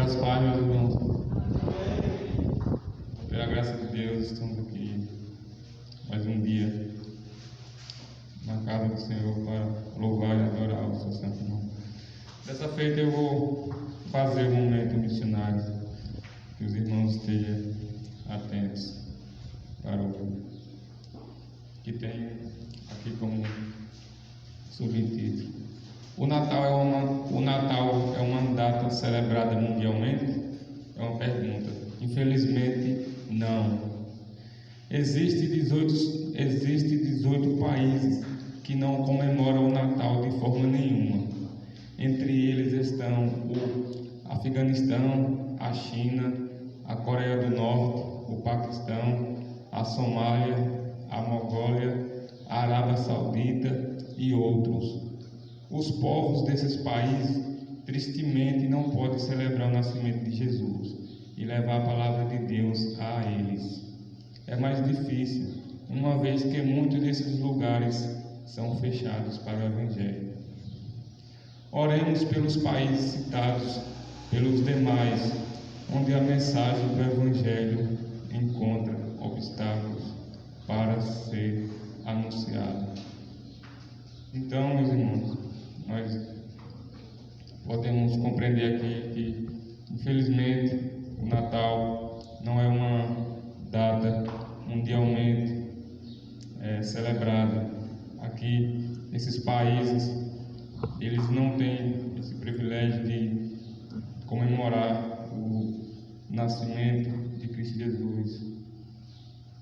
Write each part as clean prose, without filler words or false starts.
Graças a Deus, meus irmãos. Pela graça de Deus, estamos aqui mais um dia na casa do Senhor para louvar e adorar o seu santo nome. Dessa feita eu vou fazer um momento missionário, que os irmãos estejam atentos para o que tem aqui como subtítulo. O Natal é uma data celebrada mundialmente? É uma pergunta. Infelizmente, não. Existem 18 países que não comemoram o Natal de forma nenhuma. Entre eles estão o Afeganistão, a China, a Coreia do Norte, o Paquistão, a Somália, a Mongólia, a Arábia Saudita e outros. Os povos desses países, tristemente, não podem celebrar o nascimento de Jesus e levar a palavra de Deus a eles. É mais difícil, uma vez que muitos desses lugares são fechados para o Evangelho. Oremos pelos países citados pelos demais, onde a mensagem do Evangelho encontra obstáculos para ser anunciada. Então, meus irmãos, nós podemos compreender aqui que, infelizmente, o Natal não é uma data mundialmente celebrada. Aqui, nesses países, eles não têm esse privilégio de comemorar o nascimento de Cristo Jesus.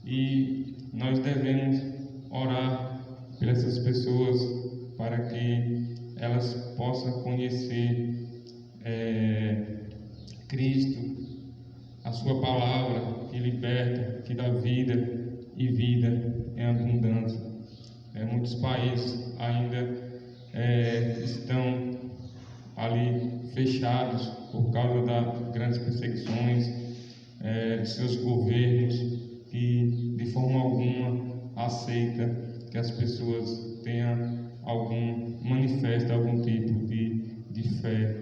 E nós devemos orar por essas pessoas para que elas possam conhecer Cristo, a sua palavra que liberta, que dá vida e vida em abundância. Muitos países ainda estão ali fechados por causa das grandes perseguições de seus governos, que de forma alguma aceita que as pessoas tenham manifestem algum tipo de fé.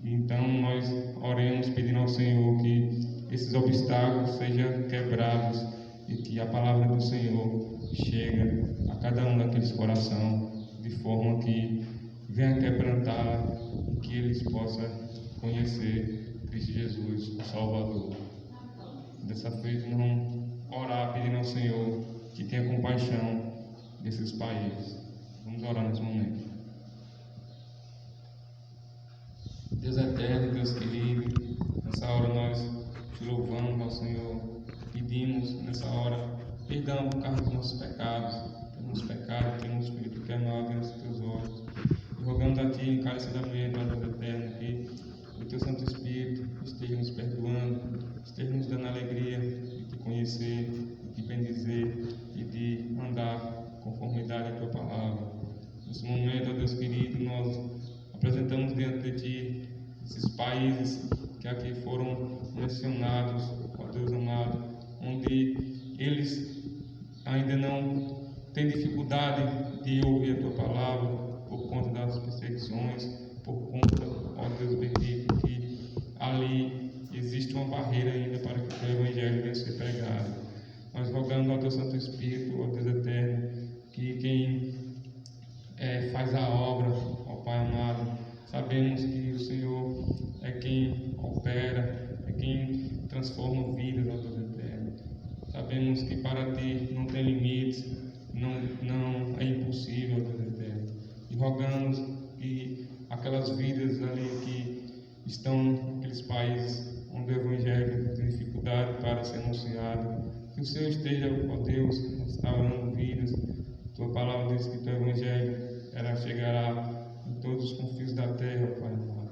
Então nós oremos pedindo ao Senhor que esses obstáculos sejam quebrados e que a palavra do Senhor chegue a cada um daqueles corações de forma que venha quebrantar e que eles possam conhecer Cristo Jesus, o Salvador. Dessa feita, vamos orar pedindo ao Senhor que tenha compaixão desses países. Vamos orar nesse momento. Deus eterno, Deus querido, nessa hora nós te louvamos ao Senhor, pedimos nessa hora perdão por causa dos nossos pecados, temos feito o que é mal diante dos teus olhos, e rogamos a Ti encarecidamente, ó Deus eterno, que o Teu Santo Espírito esteja nos perdoando, esteja nos dando a alegria de Te conhecer, de Te bendizer e de andar conformidade à Tua palavra. Nesse momento, ó Deus querido, nós apresentamos diante de Ti esses países que aqui foram mencionados, ó Deus amado, onde eles ainda não têm dificuldade de ouvir a Tua palavra por conta das perseguições, por conta, ó Deus bendito, que ali existe uma barreira ainda para que o Teu Evangelho venha ser pregado. Nós rogamos ao Teu Santo Espírito, ó Deus eterno, que quem faz a obra, ó Pai amado, sabemos que o Senhor é quem opera, é quem transforma vidas, ó Deus eterno. Sabemos que para Ti não tem limites, não é impossível, ó Deus eterno. E rogamos que aquelas vidas ali que estão naqueles países onde o Evangelho tem dificuldade para ser anunciado, que o Senhor esteja, ó Deus, restaurando vidas. Tua palavra diz que Teu Evangelho chegará em todos os confins da terra, Pai amado.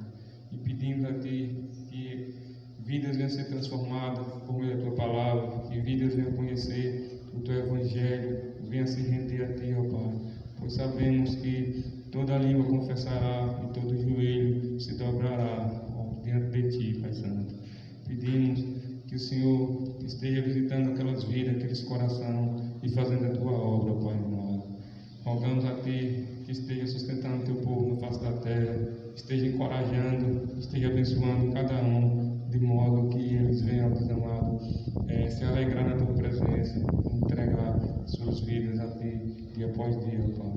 E pedimos a Ti que vidas venham ser transformadas por meio da Tua palavra, que vidas venham conhecer o Teu Evangelho, venham se render a Ti, ó Pai. Pois sabemos que toda língua confessará e todo joelho se dobrará diante de Ti, Pai Santo. Pedimos que o Senhor esteja visitando aquelas vidas, aqueles corações e fazendo a Tua obra, Pai amado. Rogamos a Ti que esteja sustentando o Teu povo na face da terra, esteja encorajando, esteja abençoando cada um, de modo que eles venham, Deus amado, se alegrar na tua presença, entregar suas vidas a ti, dia após dia, Pai.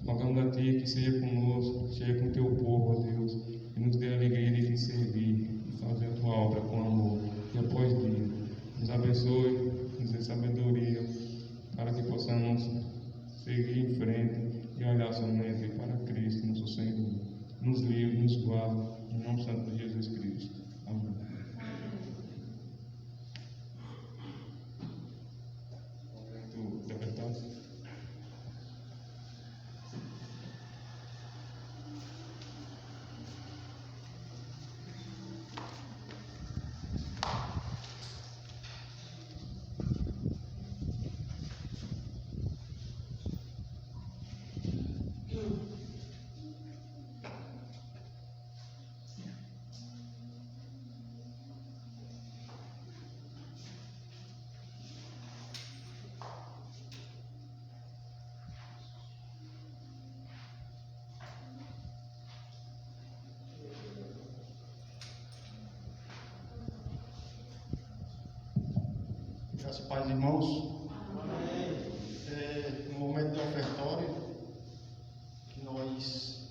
Rogamos a ti que seja conosco, seja com o teu povo, ó Deus, e nos dê a alegria de te servir e fazer a tua obra com amor, dia após dia. Nos abençoe, nos dê sabedoria, para que possamos seguir em frente e olhar somente para Cristo, nosso Senhor. Nos livre, nos guarde, em nome santo de Jesus Cristo. Amém. Graças a paz, irmãos. No momento de ofertório, que nós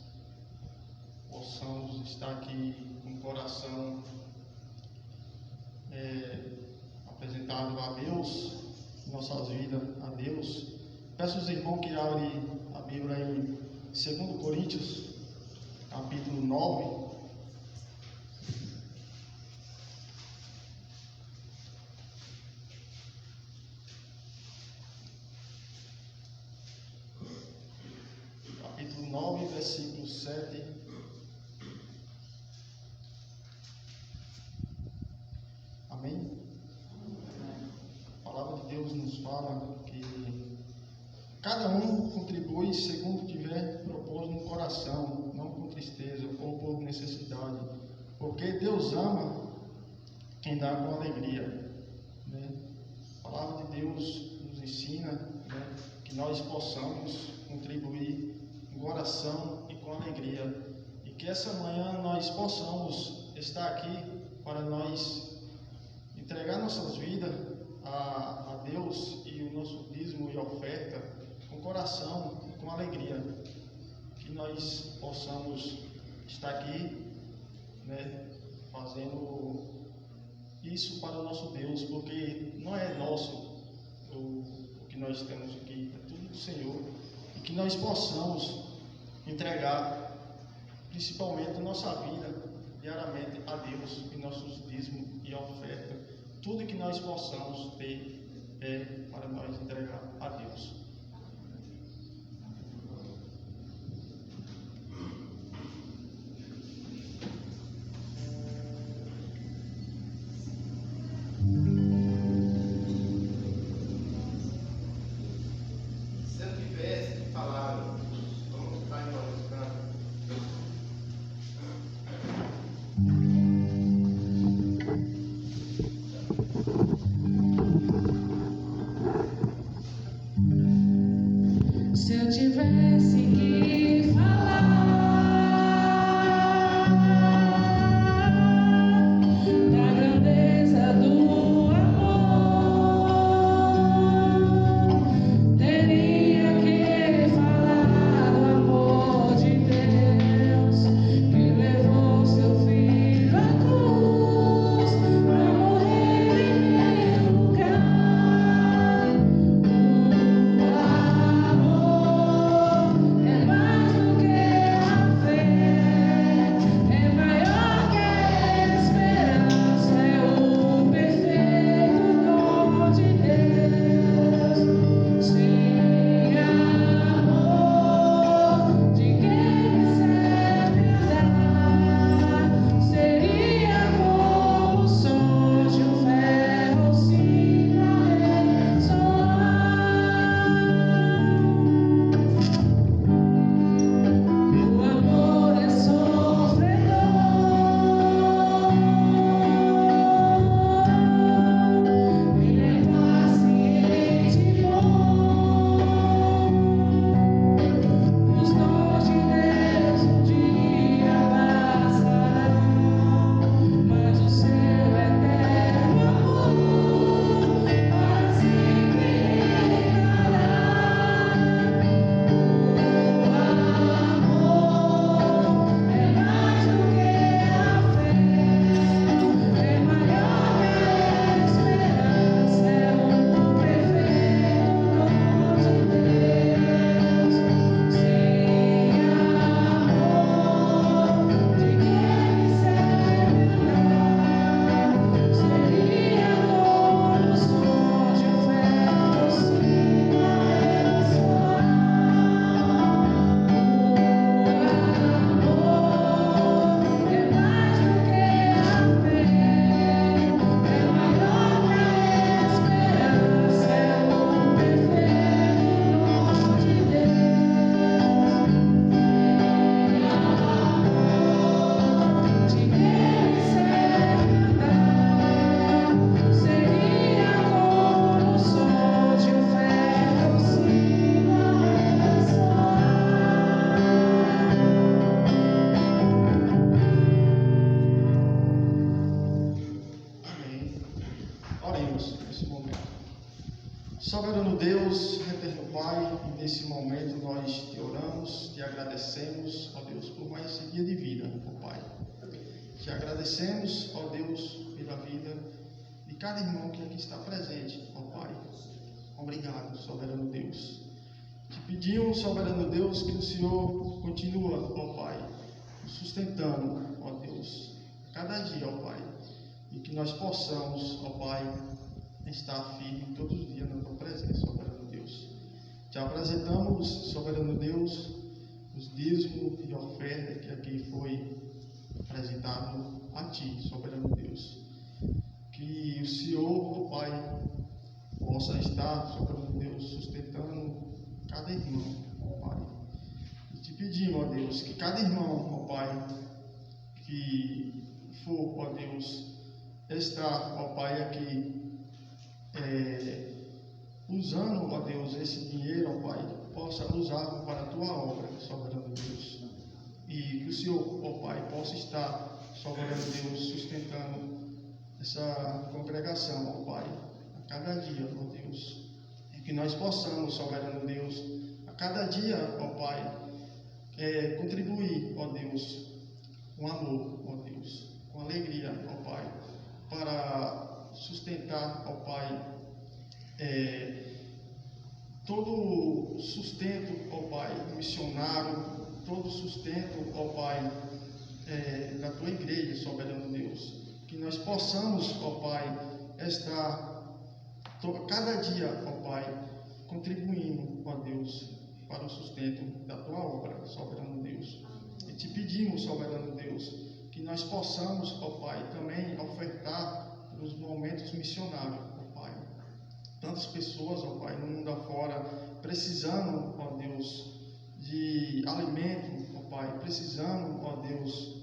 possamos estar aqui com o coração apresentado a Deus, nossas vidas a Deus. Peço aos irmãos que abrem a Bíblia em 2 Coríntios, capítulo 9. Capítulo 9, versículo 7. Amém? A palavra de Deus nos fala que cada um contribui segundo tiver propósito no coração, não com tristeza ou por necessidade, porque Deus ama quem dá com alegria. Né? A palavra de Deus nos ensina, né, que nós possamos contribuir com oração e com alegria, e que essa manhã nós possamos estar aqui para nós entregar nossas vidas a Deus e o nosso dízimo e oferta com coração e com alegria, que nós possamos estar aqui, né, fazendo isso para o nosso Deus, porque não é nosso o que nós temos aqui, é tudo do Senhor, e que nós possamos entregar principalmente nossa vida diariamente a Deus e nossos dízimos e oferta, tudo que nós possamos ter para nós entregar a Deus. Soberano Deus, eterno Pai, nesse momento nós te oramos, te agradecemos, ó Deus, por mais esse dia de vida, ó Pai. Te agradecemos, ó Deus, pela vida de cada irmão que aqui está presente, ó Pai. Obrigado, soberano Deus. Te pedimos, soberano Deus, que o Senhor continua, ó Pai, nos sustentando, ó Deus, cada dia, ó Pai, e que nós possamos, ó Pai, estar firme todos os dias na tua presença, soberano Deus. Te apresentamos, soberano Deus, os dízimos e oferta que aqui foi apresentado a ti, soberano Deus. Que o Senhor, ó Pai, possa estar, soberano Deus, sustentando cada irmão, ó Pai. E te pedimos, ó Deus, que cada irmão, ó Pai, que for, ó Deus, estar, ó Pai, aqui usando, ó Deus, esse dinheiro, ó Pai, possa usar para a tua obra, soberano Deus. E que o Senhor, ó Pai, possa estar, soberano Deus, sustentando essa congregação, ó Pai, a cada dia, ó Deus. E que nós possamos, soberano Deus, a cada dia, ó Pai, contribuir, ó Deus, com amor, ó Deus, com alegria, ó Pai, para sustentar, ó Pai, todo sustento, ó Pai, missionário, todo sustento, ó Pai, da tua igreja, soberano Deus. Que nós possamos, ó Pai, estar cada dia, ó Pai, contribuindo, ó Deus, para o sustento da tua obra, soberano Deus. E te pedimos, soberano Deus, que nós possamos, ó Pai, também ofertar nos momentos missionários, ó Pai. Tantas pessoas, ó Pai, no mundo afora, precisando, ó Deus, de alimento, ó Pai, precisando, ó Deus,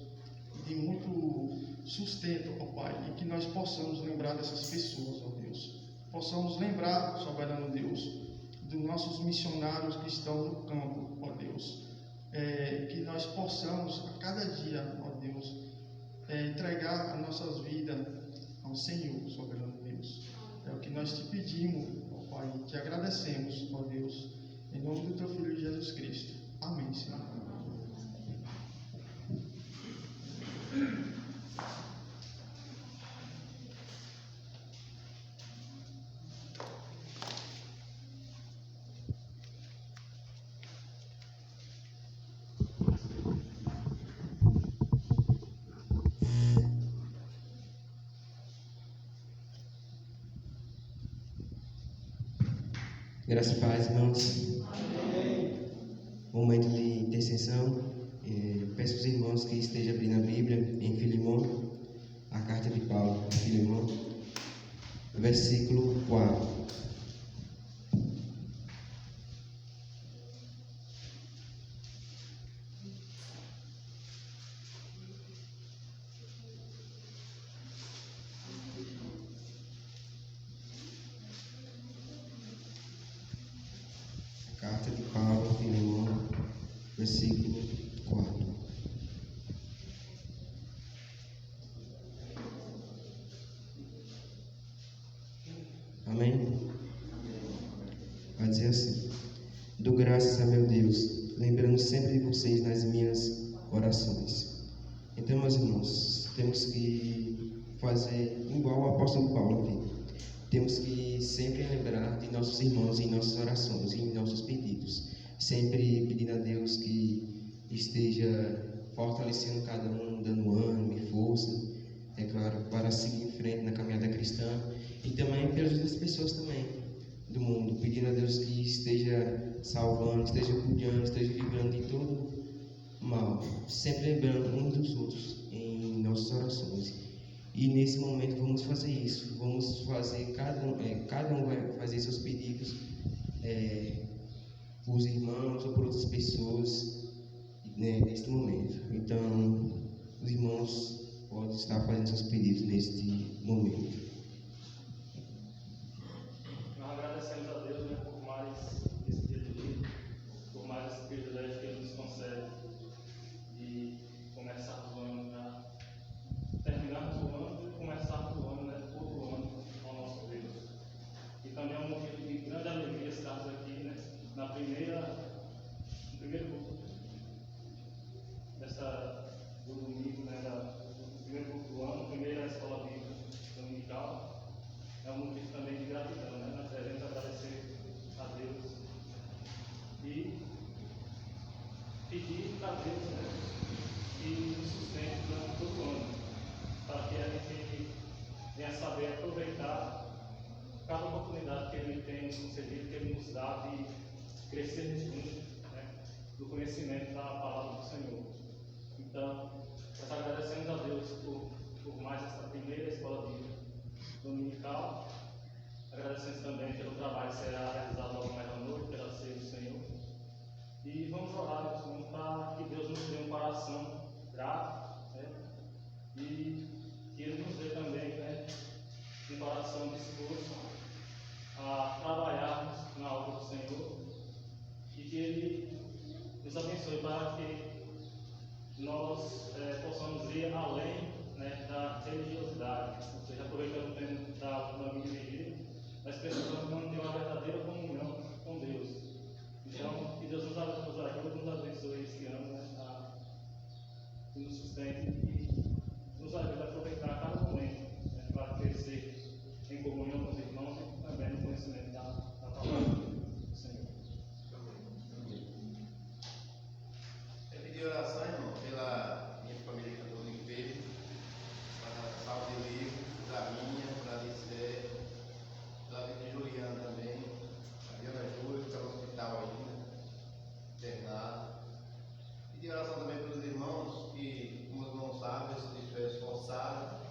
de muito sustento, ó Pai, e que nós possamos lembrar dessas pessoas, ó Deus. Possamos lembrar, soberano Deus, dos nossos missionários que estão no campo, ó Deus. Que nós possamos, a cada dia, ó Deus, entregar as nossas vidas ao Senhor, soberano Deus. É o que nós te pedimos, ó Pai, e te agradecemos, ó Deus, em nome do teu Filho Jesus Cristo. Amém, Senhor. Graças a paz, irmãos. Momento de intercessão. Peço aos irmãos que estejam abrindo a Bíblia em Filemão, a carta de Paulo a Filemão, versículo 4. Carta de Paulo a Filemão, versículo 4. Amém? Vai dizer assim: dou graças a meu Deus, lembrando sempre de vocês nas minhas orações. Então, meus irmãos, temos que fazer igual o apóstolo Paulo aqui. Temos que sempre lembrar de nossos irmãos em nossas orações e em nossos pedidos. Sempre pedindo a Deus que esteja fortalecendo cada um, dando ânimo e força, é claro, para seguir em frente na caminhada cristã. E também pelas outras pessoas também do mundo, pedindo a Deus que esteja salvando, esteja cuidando, esteja livrando de todo mal. Sempre lembrando uns dos outros em nossas orações. E nesse momento vamos fazer isso, vamos fazer, cada um vai fazer seus pedidos por os irmãos ou por outras pessoas, né, neste momento. Então, os irmãos podem estar fazendo seus pedidos neste momento. Nós agradecemos a Deus, né, por mais esse dia de vida, por mais esse privilégio que Ele nos concede de começarmos o ano, terminarmos o ano e começarmos o ano, né, todo o ano ao nosso Deus. E também é um motivo de grande tem concedido, que Ele nos dá de crescer nesse mundo, né, do conhecimento da palavra do Senhor. Então, nós agradecemos a Deus por mais essa primeira escola bíblica dominical. Agradecemos também pelo trabalho que será realizado logo mais à noite, pela ceia do Senhor. E vamos orar, meus irmãos, para que Deus nos dê um coração grato, né, e que Ele nos dê também, né, um coração disposto a trabalharmos na obra do Senhor, e que Ele nos abençoe para que nós possamos ir além, né, da religiosidade, ou seja, aproveitando o tempo da última vigília, nós precisamos manter uma verdadeira comunhão com Deus. Então, que Deus nos ajude, nos abençoe esse ano, né, que nos sustente e nos ajude a aproveitar cada momento, né, para crescer em comunhão com os irmãos e também no conhecimento da palavra do Senhor. Eu pedi oração, irmão, pela minha família que eu estou no enfermo, para a saúde livre, para minha, para a Alice, pela vida de Juliana também, a Diana Júlia, que está no hospital ainda, internado. Pedi oração também pelos irmãos, que, como os irmãos sabem, eu estou esforçado,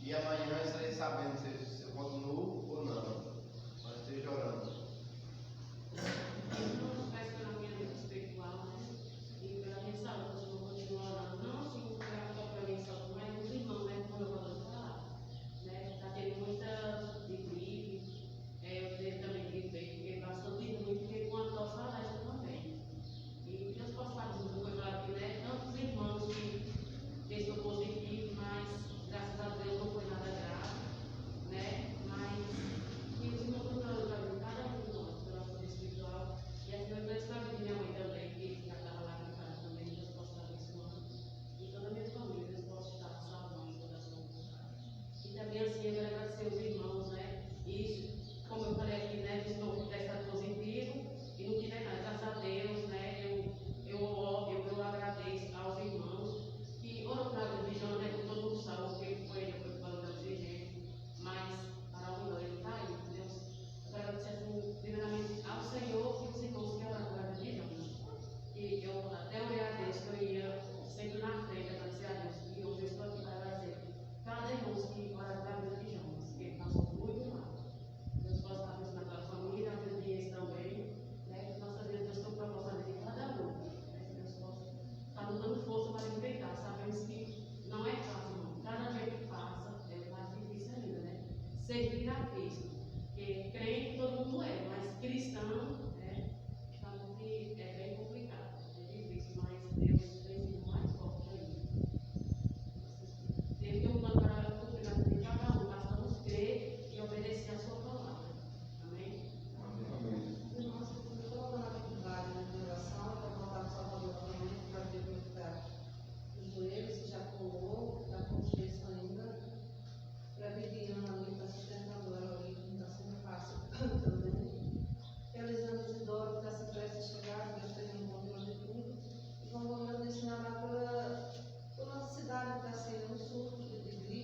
e amanhã estarei sabendo se eu continuo ou não, mas esteja orando. Servir a Cristo, porque crente todo mundo mas cristão, né, realmente é bem complicado, é difícil, mas Deus tem sido mais forte ainda. Ele tem um plano para a oportunidade de cada um, bastamos crer e obedecer a sua palavra. Amém? Amém. Irmãos, eu estou colocando a dificuldade na oração, para colocar o Salvador também, para ver como está os joelhos, se já colou, está com gesso ainda. Para Viviana ali, está sustentando ela ali, não está sendo fácil também. Realizando o Isidoro, que está se prestes a chegar, Deus tem um controle de tudo. E vamos agradecer pela nossa cidade, que está sendo um surto de gripe.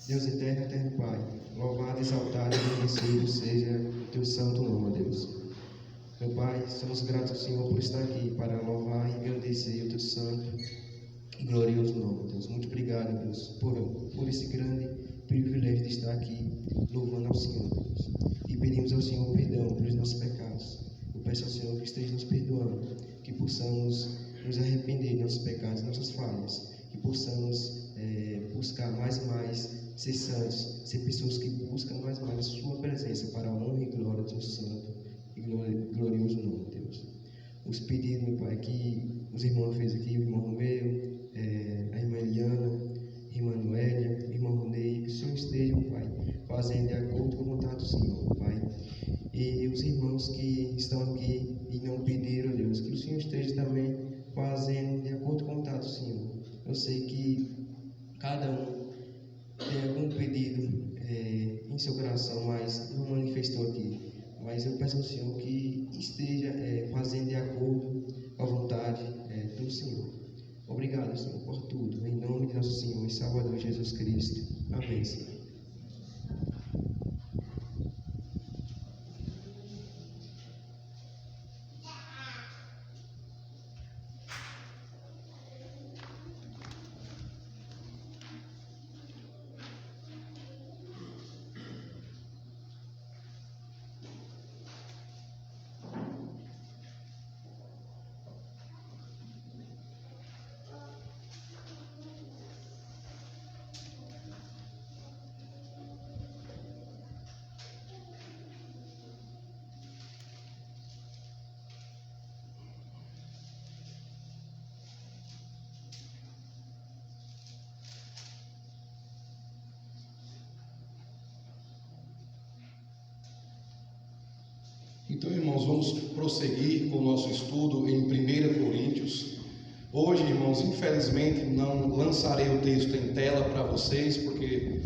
Deus eterno, eterno Pai, louvado, exaltado e bendecido seja o teu santo nome, ó Deus. Meu Pai, somos gratos ao Senhor por estar aqui para louvar e agradecer o teu santo e glorioso nome, Deus. Muito obrigado, Deus, por esse grande privilégio de estar aqui louvando ao Senhor, Deus. E pedimos ao Senhor perdão pelos nossos pecados. Eu peço ao Senhor que esteja nos perdoando, que possamos nos arrepender de nossos pecados, nossas falhas, que possamos buscar mais e mais ser santos, ser pessoas que buscam mais e mais a sua presença para a honra e glória do teu santo e glorioso nome, Deus. Os pedidos, meu Pai, que os irmãos fez aqui, o irmão Romeu, a irmã Eliana, a irmã Noélia, o irmão Ronei, que o Senhor esteja, meu Pai, fazendo de acordo com a vontade do Senhor, meu Pai. E os irmãos que estão aqui e não pediram, Deus, que o Senhor esteja também fazendo de acordo com a vontade do Senhor. Eu sei que cada um tem algum pedido em seu coração, mas não manifestou aqui. Mas eu peço ao Senhor que esteja fazendo de acordo com a vontade do Senhor. Obrigado, Senhor, por tudo. Em nome de nosso Senhor e Salvador Jesus Cristo. Amém, Senhor. Então, irmãos, vamos prosseguir com o nosso estudo em 1 Coríntios. Hoje, irmãos, infelizmente não lançarei o texto em tela para vocês, porque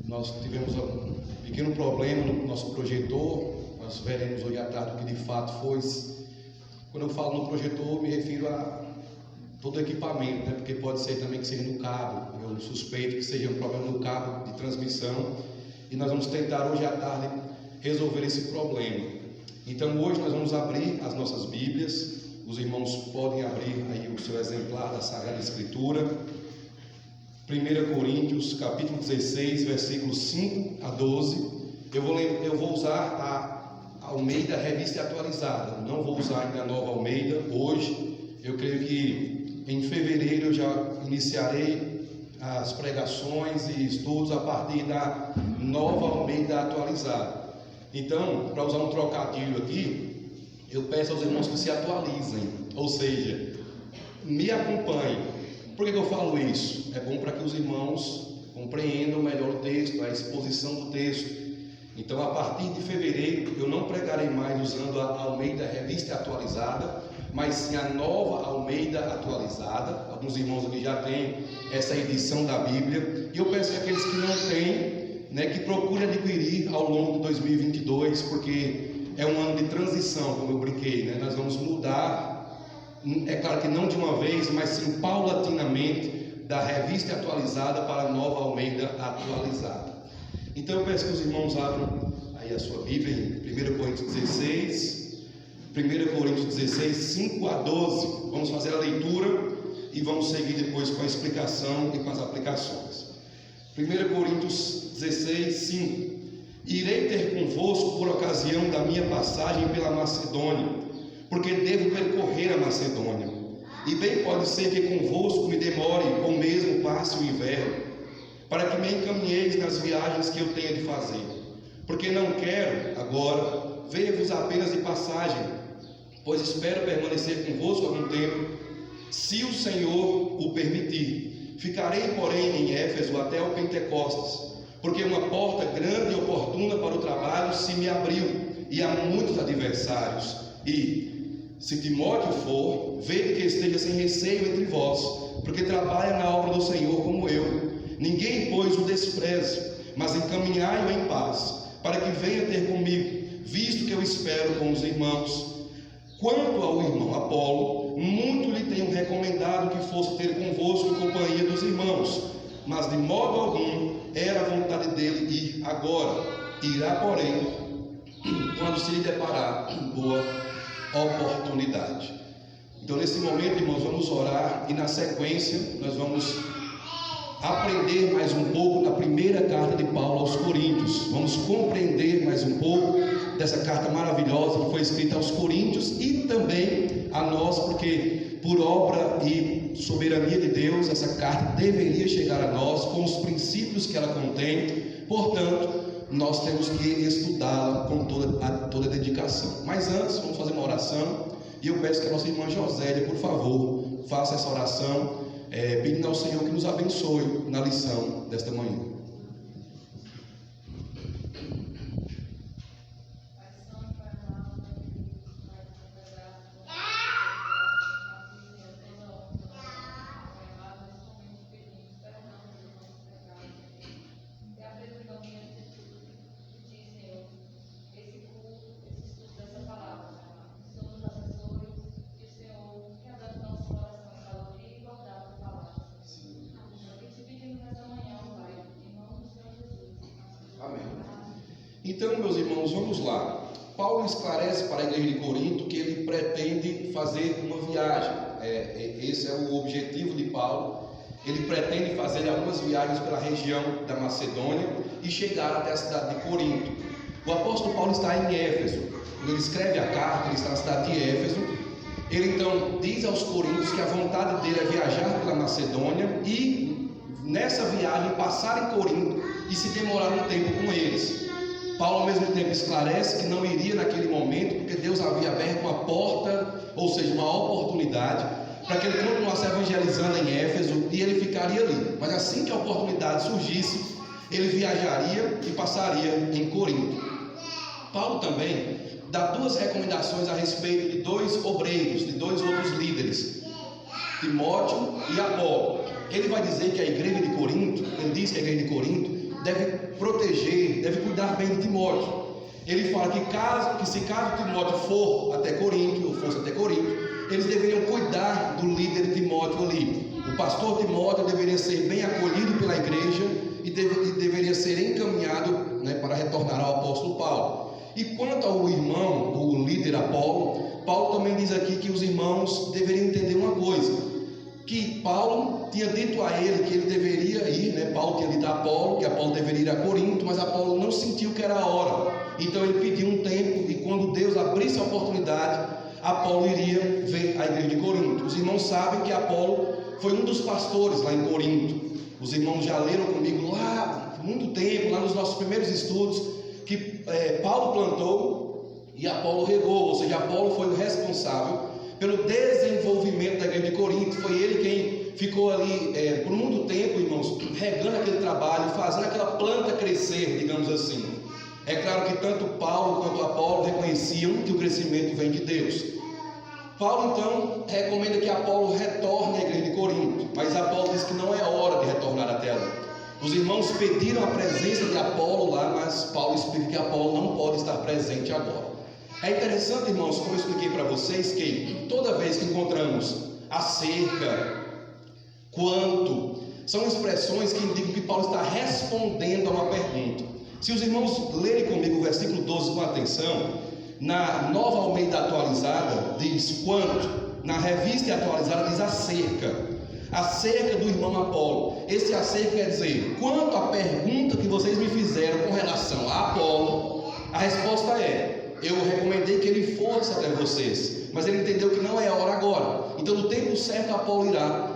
nós tivemos um pequeno problema no nosso projetor. Nós veremos hoje à tarde o que de fato foi. Quando eu falo no projetor, me refiro a todo o equipamento, né? Porque pode ser também que seja no cabo. Eu suspeito que seja um problema no cabo de transmissão. E nós vamos tentar hoje à tarde resolver esse problema. Então hoje nós vamos abrir as nossas Bíblias. Os irmãos podem abrir aí o seu exemplar da Sagrada Escritura. 1 Coríntios, capítulo 16, versículos 5 a 12. Eu vou usar a Almeida Revista Atualizada. Não vou usar ainda a Nova Almeida hoje. Eu creio que em fevereiro eu já iniciarei as pregações e estudos a partir da Nova Almeida Atualizada. Então, para usar um trocadilho aqui, eu peço aos irmãos que se atualizem, ou seja, me acompanhem. Por que eu falo isso? É bom para que os irmãos compreendam melhor o texto, a exposição do texto. Então, a partir de fevereiro, eu não pregarei mais usando a Almeida Revista Atualizada, mas sim a Nova Almeida Atualizada. Alguns irmãos aqui já têm essa edição da Bíblia, e eu peço que aqueles que não têm, que procure adquirir ao longo de 2022, porque é um ano de transição, como eu brinquei, nós vamos mudar, é claro que não de uma vez, mas sim paulatinamente, da Revista Atualizada para a Nova Almeida Atualizada. Então eu peço que os irmãos abram aí a sua Bíblia em 1 Coríntios 16, 1 Coríntios 16, 5 a 12, vamos fazer a leitura e vamos seguir depois com a explicação e com as aplicações. 1 Coríntios 16, 5. Irei ter convosco por ocasião da minha passagem pela Macedônia, porque devo percorrer a Macedônia. E bem pode ser que convosco me demore, ou mesmo passe o inverno, para que me encaminheis nas viagens que eu tenho de fazer. Porque não quero, agora, ver-vos apenas de passagem, pois espero permanecer convosco algum tempo, se o Senhor o permitir. Ficarei, porém, em Éfeso até o Pentecostes, porque uma porta grande e oportuna para o trabalho se me abriu, e há muitos adversários. E, se Timóteo for, vede que esteja sem receio entre vós, porque trabalha na obra do Senhor como eu. Ninguém, pois, o despreze, mas encaminhai-o em paz, para que venha ter comigo, visto que eu espero com os irmãos. Quanto ao irmão Apolo, muito lhe tenho recomendado que fosse ter convosco em companhia dos irmãos, mas de modo algum era a vontade dele ir agora. Irá, porém, quando se lhe deparar boa oportunidade. Então, nesse momento, irmãos, vamos orar e na sequência nós vamos aprender mais um pouco da primeira carta de Paulo aos Coríntios. Vamos compreender mais um pouco dessa carta maravilhosa que foi escrita aos Coríntios e também a nós, porque por obra e soberania de Deus, essa carta deveria chegar a nós com os princípios que ela contém. Portanto, nós temos que estudá-la com toda a dedicação. Mas antes, vamos fazer uma oração. E eu peço que a nossa irmã Josélia, por favor, faça essa oração, pedindo ao Senhor que nos abençoe na lição desta manhã. Então, meus irmãos, vamos lá. Paulo esclarece para a igreja de Corinto que ele pretende fazer uma viagem. Esse é o objetivo de Paulo. Ele pretende fazer algumas viagens pela região da Macedônia e chegar até a cidade de Corinto. O apóstolo Paulo está em Éfeso. Quando ele escreve a carta, ele está na cidade de Éfeso. Ele então diz aos coríntios que a vontade dele é viajar pela Macedônia e nessa viagem passar em Corinto e se demorar um tempo com eles. Paulo ao mesmo tempo esclarece que não iria naquele momento, porque Deus havia aberto uma porta, ou seja, uma oportunidade, para que ele continuasse evangelizando em Éfeso e ele ficaria ali. Mas assim que a oportunidade surgisse, ele viajaria e passaria em Corinto. Paulo também dá duas recomendações a respeito de dois obreiros, de dois outros líderes, Timóteo e Apolo. Ele vai dizer que a igreja de Corinto, ele diz que a igreja de Corinto deve proteger, deve cuidar bem de Timóteo. Ele fala que se caso Timóteo for até Corinto, ou fosse até Corinto, eles deveriam cuidar do líder Timóteo ali. O pastor Timóteo deveria ser bem acolhido pela igreja e deveria ser encaminhado, para retornar ao apóstolo Paulo. E quanto ao irmão, o líder Apolo, Paulo também diz aqui que os irmãos deveriam entender uma coisa, que Paulo tinha dito a ele que ele deveria ir, Paulo tinha dito a Apolo que Apolo deveria ir a Corinto, mas Apolo não sentiu que era a hora. Então ele pediu um tempo e quando Deus abrisse a oportunidade, Apolo iria ver a igreja de Corinto. Os irmãos sabem que Apolo foi um dos pastores lá em Corinto. Os irmãos já leram comigo lá, muito tempo, lá nos nossos primeiros estudos, que Paulo plantou e Apolo regou, ou seja, Apolo foi o responsável pelo desenvolvimento da igreja de Corinto. Foi ele quem ficou ali por muito tempo, irmãos, regando aquele trabalho, fazendo aquela planta crescer, digamos assim. É claro que tanto Paulo quanto Apolo reconheciam que o crescimento vem de Deus. Paulo então recomenda que Apolo retorne à igreja de Corinto, mas Apolo diz que não é hora de retornar até lá. Os irmãos pediram a presença de Apolo lá, mas Paulo explica que Apolo não pode estar presente agora. É interessante, irmãos, como eu expliquei para vocês, que toda vez que encontramos acerca, quanto, são expressões que indicam que Paulo está respondendo a uma pergunta. Se os irmãos lerem comigo o versículo 12 com atenção, na Nova Almeida Atualizada diz quanto, na Revista Atualizada diz acerca do irmão Apolo. Esse acerca quer dizer, quanto à pergunta que vocês me fizeram com relação a Apolo, a resposta é: eu recomendei que ele fosse até vocês, mas ele entendeu que não é a hora agora. Então no tempo certo Apolo irá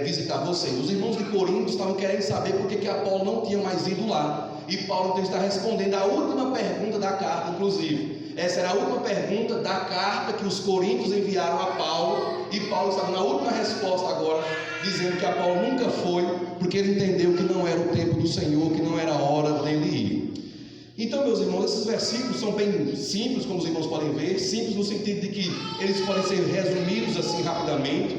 visitar vocês. Os irmãos de Corinto estavam querendo saber por que Apolo não tinha mais ido lá. E Paulo então está respondendo a última pergunta da carta, inclusive. Essa era a última pergunta da carta que os coríntios enviaram a Paulo. E Paulo estava na última resposta agora, dizendo que Apolo nunca foi, porque ele entendeu que não era o tempo do Senhor, que não era a hora dele ir. Então, meus irmãos, esses versículos são bem simples, como os irmãos podem ver. Simples no sentido de que eles podem ser resumidos assim rapidamente.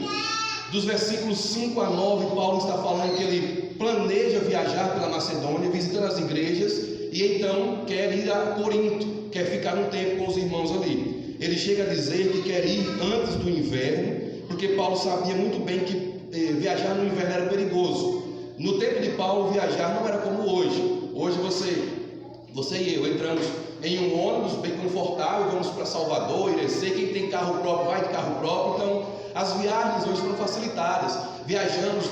Dos versículos 5 a 9, Paulo está falando que ele planeja viajar pela Macedônia, visitando as igrejas, e então quer ir a Corinto, quer ficar um tempo com os irmãos ali. Ele chega a dizer que quer ir antes do inverno, porque Paulo sabia muito bem que viajar no inverno era perigoso. No tempo de Paulo, viajar não era como hoje. Hoje você e eu entramos em um ônibus bem confortável, vamos para Salvador, Irecê. Quem tem carro próprio vai de carro próprio. Então as viagens hoje foram facilitadas. Viajamos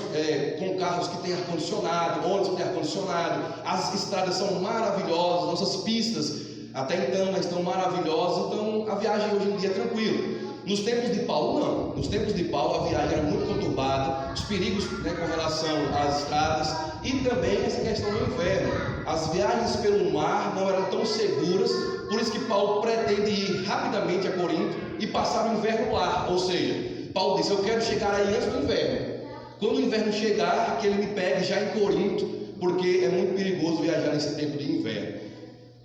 com carros que têm ar-condicionado, ônibus que tem ar-condicionado. As estradas são maravilhosas, nossas pistas até então estão maravilhosas. Então a viagem hoje em dia é tranquila. Nos tempos de Paulo não. Nos tempos de Paulo a viagem era muito conturbada, os perigos, com relação às estradas e também essa questão do inverno. As viagens pelo mar não eram tão seguras, por isso que Paulo pretende ir rapidamente a Corinto e passar o inverno lá. Ou seja, Paulo disse: eu quero chegar aí antes do inverno. Quando o inverno chegar, que ele me pegue já em Corinto, porque é muito perigoso viajar nesse tempo de inverno.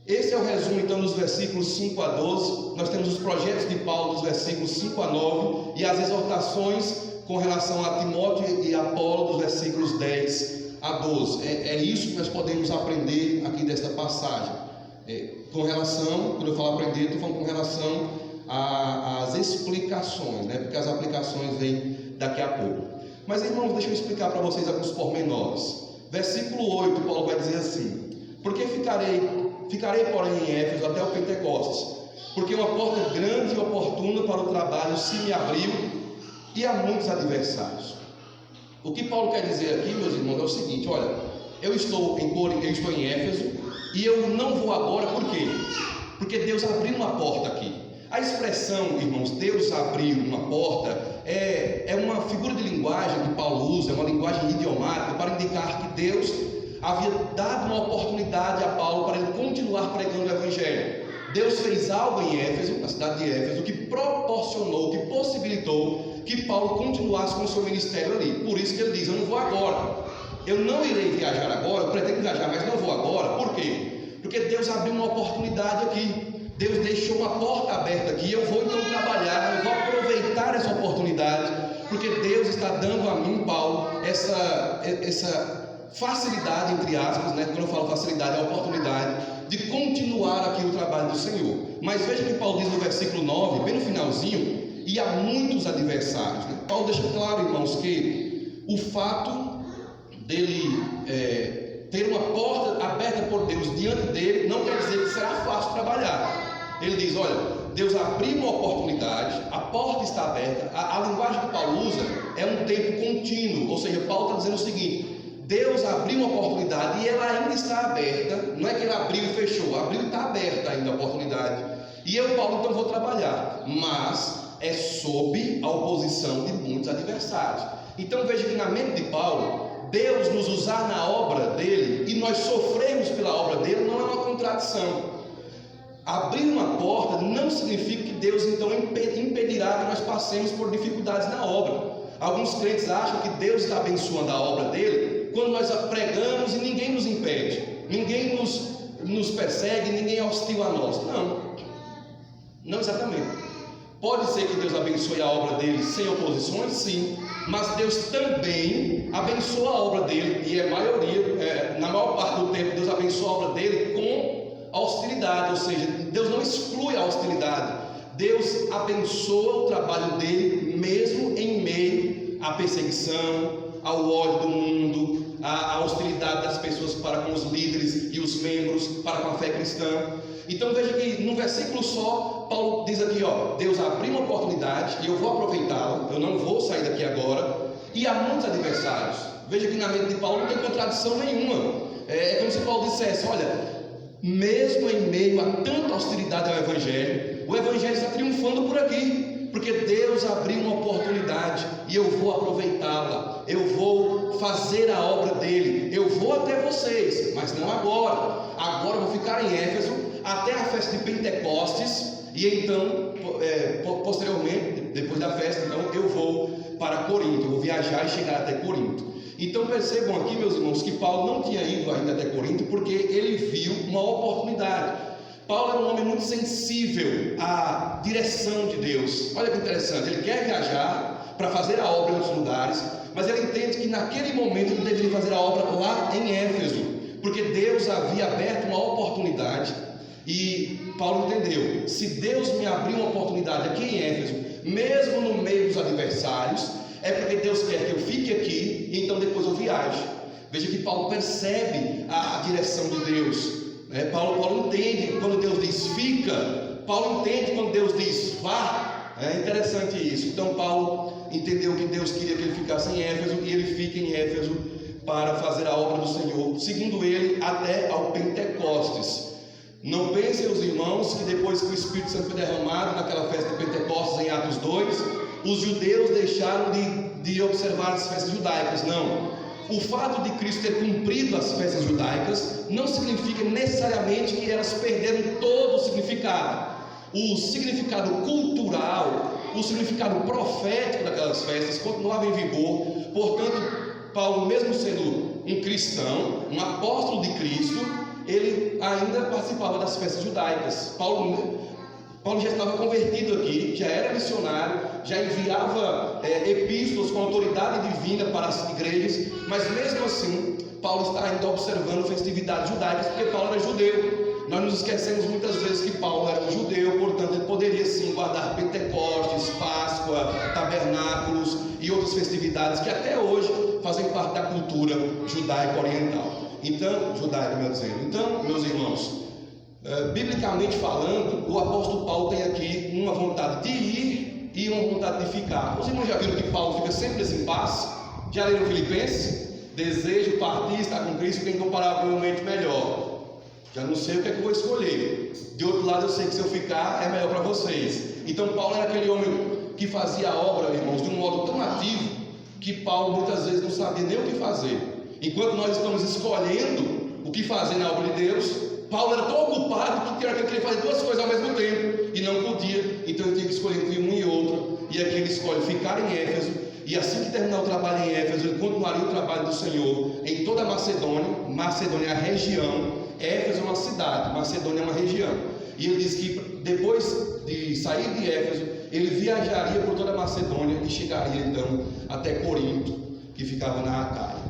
Esse é o resumo então dos versículos 5 a 12. Nós temos os projetos de Paulo dos versículos 5 a 9 e as exortações com relação a Timóteo e Apolo dos versículos 10 a 12. É isso que nós podemos aprender aqui desta passagem. Com relação, quando eu falo aprender, estou falando com relação às explicações, porque as aplicações vêm daqui a pouco. Mas irmãos, deixa eu explicar para vocês alguns pormenores. Versículo 8, Paulo vai dizer assim: porque ficarei, porém, em Éfeso até o Pentecostes, porque uma porta grande e oportuna para o trabalho se me abriu, e há muitos adversários. O que Paulo quer dizer aqui, meus irmãos, é o seguinte: olha, eu estou em Éfeso, e eu não vou agora, por quê? Porque Deus abriu uma porta aqui. A expressão, irmãos, Deus abriu uma porta, é uma figura de linguagem que Paulo usa, é uma linguagem idiomática para indicar que Deus havia dado uma oportunidade a Paulo para ele continuar pregando o Evangelho. Deus fez algo em Éfeso, na cidade de Éfeso, que proporcionou, que possibilitou que Paulo continuasse com o seu ministério ali. Por isso que ele diz: eu não vou agora, eu não irei viajar agora, eu pretendo viajar, mas não vou agora. Por quê? Porque Deus abriu uma oportunidade aqui, Deus deixou uma porta aberta aqui. Eu vou então trabalhar, eu vou aproveitar essa oportunidade, porque Deus está dando a mim, Paulo, essa facilidade, entre aspas, quando eu falo facilidade, é a oportunidade de continuar aqui o trabalho do Senhor. Mas veja que Paulo diz no versículo 9, bem no finalzinho: e há muitos adversários. Paulo deixa claro, irmãos, que o fato dele ter uma porta aberta por Deus diante dele não quer dizer que será fácil trabalhar. Ele diz: olha, Deus abriu uma oportunidade, a porta está aberta. A linguagem que Paulo usa é um tempo contínuo, ou seja, Paulo está dizendo o seguinte: Deus abriu uma oportunidade e ela ainda está aberta. Não é que ele abriu e fechou, abriu e está aberta ainda a oportunidade. E eu, Paulo, então vou trabalhar, mas é sob a oposição de muitos adversários. Então veja que na mente de Paulo, Deus nos usar na obra dele e nós sofremos pela obra dele não é uma contradição. Abrir uma porta não significa que Deus então impedirá que nós passemos por dificuldades na obra. Alguns crentes acham que Deus está abençoando a obra dele quando nós pregamos e ninguém nos impede, ninguém nos persegue, ninguém é hostil a nós. Não exatamente. Pode ser que Deus abençoe a obra dele sem oposições, sim, mas Deus também abençoa a obra dele, e na maior parte do tempo, Deus abençoa a obra dele com a hostilidade, ou seja, Deus não exclui a hostilidade. Deus abençoa o trabalho dele mesmo em meio à perseguição, ao ódio do mundo, à hostilidade das pessoas para com os líderes e os membros, para com a fé cristã. Então veja que no versículo só, Paulo diz aqui: Deus abriu uma oportunidade e eu vou aproveitá-la, eu não vou sair daqui agora, e há muitos adversários. Veja que na mente de Paulo não tem contradição nenhuma. É como se Paulo dissesse: olha, mesmo em meio a tanta hostilidade ao Evangelho, o Evangelho está triunfando por aqui, porque Deus abriu uma oportunidade e eu vou aproveitá-la, eu vou fazer a obra dele, eu vou até vocês, mas não agora. Agora eu vou ficar em Éfeso até a festa de Pentecostes, e então, posteriormente, depois da festa, então eu vou para Corinto, eu vou viajar e chegar até Corinto. Então percebam aqui, meus irmãos, que Paulo não tinha ido ainda até Corinto porque ele viu uma oportunidade. Paulo é um homem muito sensível à direção de Deus. Olha que interessante, ele quer viajar para fazer a obra em outros lugares, mas ele entende que naquele momento ele deveria fazer a obra lá em Éfeso, porque Deus havia aberto uma oportunidade. E Paulo entendeu: se Deus me abriu uma oportunidade aqui em Éfeso, mesmo no meio dos adversários, é porque Deus quer que eu fique aqui e então depois eu viaje. Veja que Paulo percebe a direção de Deus, né? Paulo entende quando Deus diz fica, Paulo entende quando Deus diz vá. É interessante isso. Então Paulo entendeu que Deus queria que ele ficasse em Éfeso, e ele fica em Éfeso para fazer a obra do Senhor, segundo ele, até ao Pentecostes. Não pensem os irmãos que depois que o Espírito Santo foi derramado naquela festa de Pentecostes em Atos 2, os judeus deixaram de observar as festas judaicas. Não. O fato de Cristo ter cumprido as festas judaicas não significa necessariamente que elas perderam todo o significado. O significado cultural, o significado profético daquelas festas continuava em vigor. Portanto, Paulo, mesmo sendo um cristão, um apóstolo de Cristo, ele ainda participava das festas judaicas. Paulo já estava convertido aqui, já era missionário, já enviava epístolas com autoridade divina para as igrejas, mas mesmo assim, Paulo está ainda observando festividades judaicas, porque Paulo era judeu. Nós nos esquecemos muitas vezes que Paulo era um judeu, portanto ele poderia sim guardar Pentecostes, Páscoa, tabernáculos e outras festividades que até hoje fazem parte da cultura judaica oriental. Então, meus irmãos, biblicamente falando, o apóstolo Paulo tem aqui uma vontade de ir e uma vontade de ficar. Os irmãos já viram que Paulo fica sempre nesse impasse? Já leram Filipenses? Desejo partir, estar com Cristo, que incomparavelmente melhor. Já não sei o que é que eu vou escolher. De outro lado, eu sei que se eu ficar é melhor para vocês. Então Paulo era aquele homem que fazia a obra, irmãos, de um modo tão ativo que Paulo muitas vezes não sabia nem o que fazer. Enquanto nós estamos escolhendo o que fazer na obra de Deus, Paulo era tão ocupado que ele queria fazer duas coisas ao mesmo tempo e não podia. Então ele tinha que escolher entre uma e outra. E aqui ele escolhe ficar em Éfeso. E assim que terminar o trabalho em Éfeso, ele continuaria o trabalho do Senhor em toda a Macedônia. Macedônia é a região. Éfeso é uma cidade, Macedônia é uma região. E ele diz que depois de sair de Éfeso, ele viajaria por toda a Macedônia e chegaria então até Corinto, que ficava na Acaia.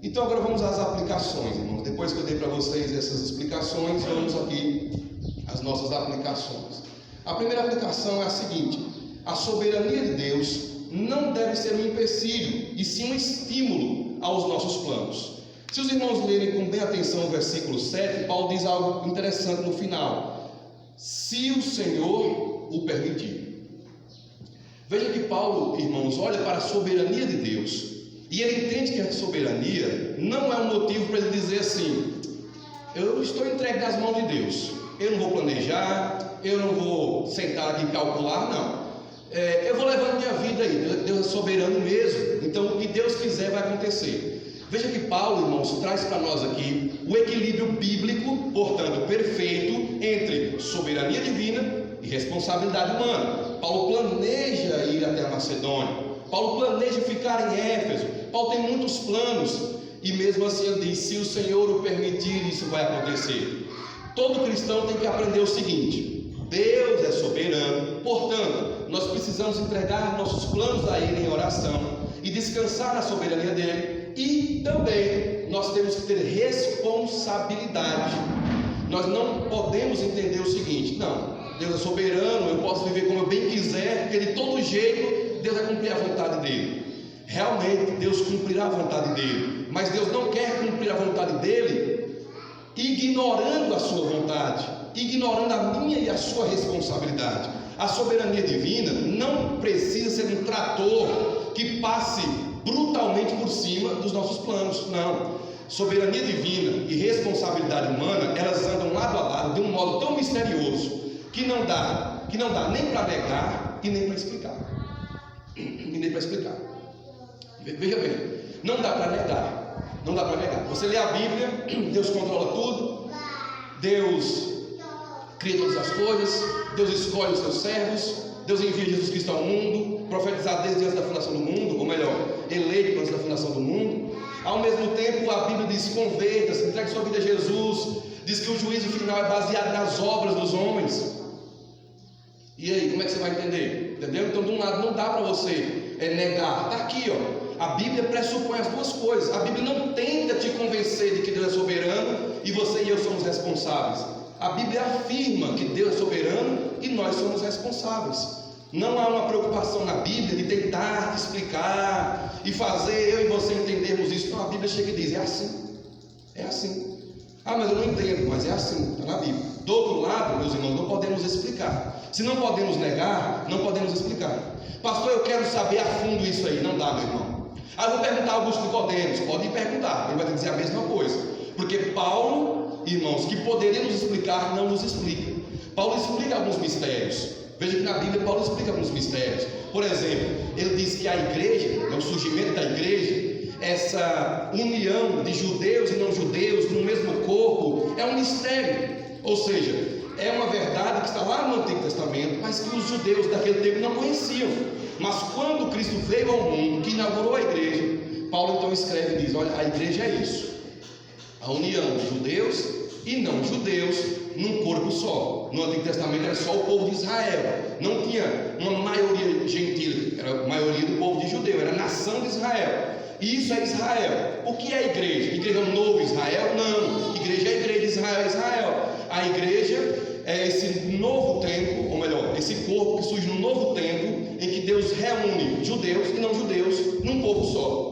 Então agora vamos às aplicações, irmãos. Depois que eu dei para vocês essas explicações, vamos aqui às nossas aplicações. A primeira aplicação é a seguinte: a soberania de Deus não deve ser um empecilho, e sim um estímulo aos nossos planos. Se os irmãos lerem com bem atenção o versículo 7, Paulo diz algo interessante no final: se o Senhor o permitir. Veja que Paulo, irmãos, olha para a soberania de Deus, e ele entende que a soberania não é um motivo para ele dizer assim: eu estou entregue nas mãos de Deus, eu não vou planejar, eu não vou sentar aqui e calcular, não. Eu vou levando minha vida aí, Deus é soberano mesmo, então o que Deus quiser vai acontecer. Veja que Paulo, irmãos, traz para nós aqui o equilíbrio bíblico, portanto, perfeito, entre soberania divina e responsabilidade humana. Paulo planeja ir até a Macedônia, Paulo planeja ficar em Éfeso, Paulo tem muitos planos, e mesmo assim ele diz: se o Senhor o permitir, isso vai acontecer. Todo cristão tem que aprender o seguinte: Deus é soberano, portanto, nós precisamos entregar nossos planos a Ele em oração e descansar na soberania dEle. E também nós temos que ter responsabilidade. Nós não podemos entender o seguinte: não, Deus é soberano, eu posso viver como eu bem quiser, porque de todo jeito Deus vai cumprir a vontade dele. Realmente Deus cumprirá a vontade dele, mas Deus não quer cumprir a vontade dele ignorando a sua vontade, ignorando a minha e a sua responsabilidade. A soberania divina não precisa ser um trator que passe brutalmente por cima dos nossos planos. Não. Soberania divina e responsabilidade humana, elas andam lado a lado de um modo tão misterioso que não dá nem para negar e nem para explicar. Veja bem, não dá para negar. Você lê a Bíblia, Deus controla tudo, Deus cria todas as coisas, Deus escolhe os seus servos, Deus envia Jesus Cristo ao mundo, profetizado desde antes da fundação do mundo, ou melhor, eleito antes da fundação do mundo. Ao mesmo tempo, a Bíblia diz: converta-se, entregue sua vida a Jesus. Diz que o juízo final é baseado nas obras dos homens. E aí, como é que você vai entender? Entendeu? Então, de um lado, não dá para você negar. Está aqui, ó. A Bíblia pressupõe as duas coisas. A Bíblia não tenta te convencer de que Deus é soberano e você e eu somos responsáveis. A Bíblia afirma que Deus é soberano e nós somos responsáveis. Não há uma preocupação na Bíblia de tentar explicar e fazer eu e você entendermos isso. Não, a Bíblia chega e diz: é assim, é assim. Ah, mas eu não entendo, mas é assim, está na Bíblia. Do outro lado, meus irmãos, não podemos explicar. Se não podemos negar, não podemos explicar. Pastor, eu quero saber a fundo isso aí. Não dá, meu irmão. Ah, eu vou perguntar a Augusto Nicodemos. Pode perguntar, ele vai ter que dizer a mesma coisa. Porque Paulo, irmãos, que poderia nos explicar, não nos explica. Paulo explica alguns mistérios. Veja que na Bíblia Paulo explica alguns mistérios. Por exemplo, ele diz que a igreja, o surgimento da igreja, essa união de judeus e não judeus no mesmo corpo, é um mistério. Ou seja, é uma verdade que está lá no Antigo Testamento, mas que os judeus daquele tempo não conheciam. Mas quando Cristo veio ao mundo, que inaugurou a igreja, Paulo então escreve e diz: olha, a igreja é isso, a união de judeus e não judeus num corpo só. No Antigo Testamento era só o povo de Israel, não tinha uma maioria gentil, era a maioria do povo de judeu, era a nação de Israel. E isso é Israel. O que é a igreja? Igreja é o novo Israel? Não. Igreja é a igreja, Israel é Israel. A igreja é esse novo tempo, ou melhor, esse corpo que surge num novo tempo, em que Deus reúne judeus e não judeus num povo só.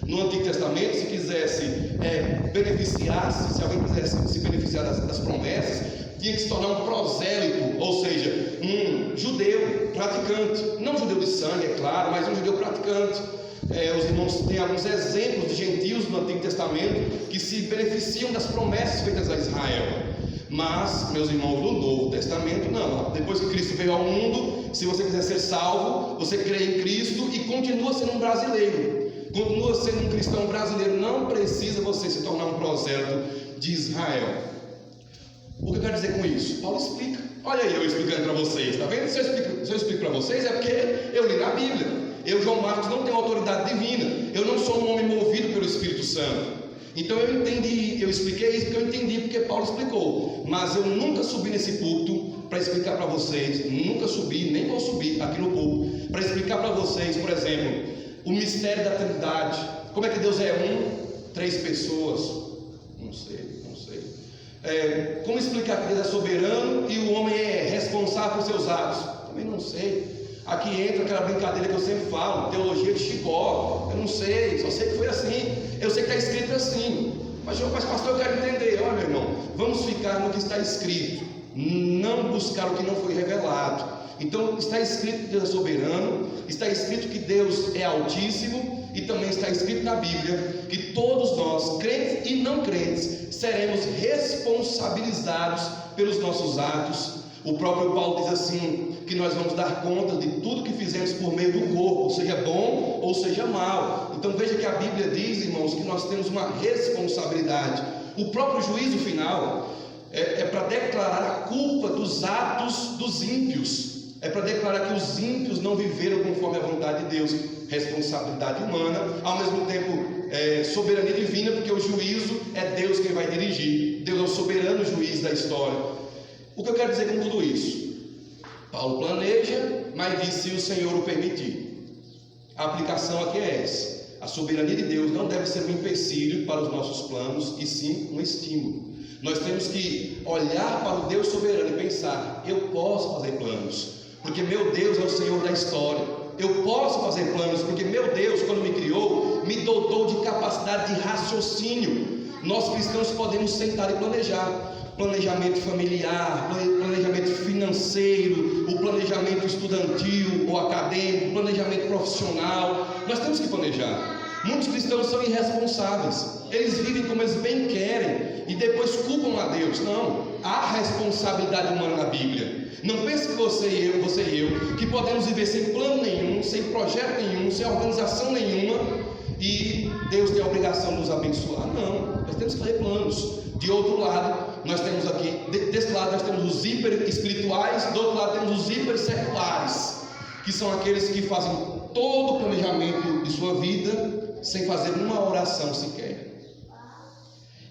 No Antigo Testamento, se quisesse beneficiar-se, se alguém quisesse se beneficiar das promessas, tinha que se tornar um prosélito, ou seja, um judeu praticante. Não judeu de sangue, é claro, mas um judeu praticante. Os irmãos têm alguns exemplos de gentios no Antigo Testamento que se beneficiam das promessas feitas a Israel. Mas, meus irmãos, no Novo Testamento não. Depois que Cristo veio ao mundo, se você quiser ser salvo, você crê em Cristo e continua sendo um brasileiro, continua sendo um cristão brasileiro. Não precisa você se tornar um prosélito de Israel. O que eu quero dizer com isso? Paulo explica. Olha aí eu explicando para vocês, está vendo? Se eu explico para vocês, é porque eu li na Bíblia. Eu, João Marcos, não tenho autoridade divina. Eu não sou um homem movido pelo Espírito Santo. Então eu entendi, eu expliquei isso porque eu entendi porque Paulo explicou. Mas eu nunca subi nesse púlpito para explicar para vocês. Nunca subi, nem vou subir aqui no púlpito para explicar para vocês, por exemplo, o mistério da Trindade. Como é que Deus é um? 3 pessoas. Não sei. Como explicar que Deus é soberano e o homem é responsável por seus atos? Também não sei. Aqui entra aquela brincadeira que eu sempre falo, teologia de Chicó. Eu não sei, só sei que foi assim. Eu sei que está escrito assim. Mas pastor, eu quero entender. Olha, meu irmão, vamos ficar no que está escrito, não buscar o que não foi revelado. Então está escrito que Deus é soberano, está escrito que Deus é altíssimo, e também está escrito na Bíblia que todos nós, crentes e não crentes, seremos responsabilizados pelos nossos atos. O próprio Paulo diz assim, que nós vamos dar conta de tudo que fizemos por meio do corpo, seja bom ou seja mal. Então veja que a Bíblia diz, irmãos, que nós temos uma responsabilidade. O próprio juízo final é para declarar a culpa dos atos dos ímpios. É para declarar que os ímpios não viveram conforme a vontade de Deus. Responsabilidade humana, ao mesmo tempo soberania divina, porque o juízo é Deus quem vai dirigir. Deus é o soberano juiz da história. O que eu quero dizer com tudo isso? Paulo planeja, mas diz: se o Senhor o permitir. A aplicação aqui é essa: a soberania de Deus não deve ser um empecilho para os nossos planos, e sim um estímulo. Nós temos que olhar para o Deus soberano e pensar: eu posso fazer planos, porque meu Deus é o Senhor da história. Eu posso fazer planos, porque meu Deus, quando me criou, me dotou de capacidade de raciocínio. Nós cristãos podemos sentar e planejar. Planejamento familiar, planejamento financeiro, o planejamento estudantil ou acadêmico, planejamento profissional. Nós temos que planejar. Muitos cristãos são irresponsáveis. Eles vivem como eles bem querem e depois culpam a Deus. Não, há responsabilidade humana na Bíblia. Não pense que você e eu, que podemos viver sem plano nenhum, sem projeto nenhum, sem organização nenhuma, e Deus tem a obrigação de nos abençoar. Não, nós temos que fazer planos. De outro lado, nós temos aqui, desse lado nós temos os hiper espirituais, do outro lado temos os hiper seculares, que são aqueles que fazem todo o planejamento de sua vida sem fazer uma oração sequer.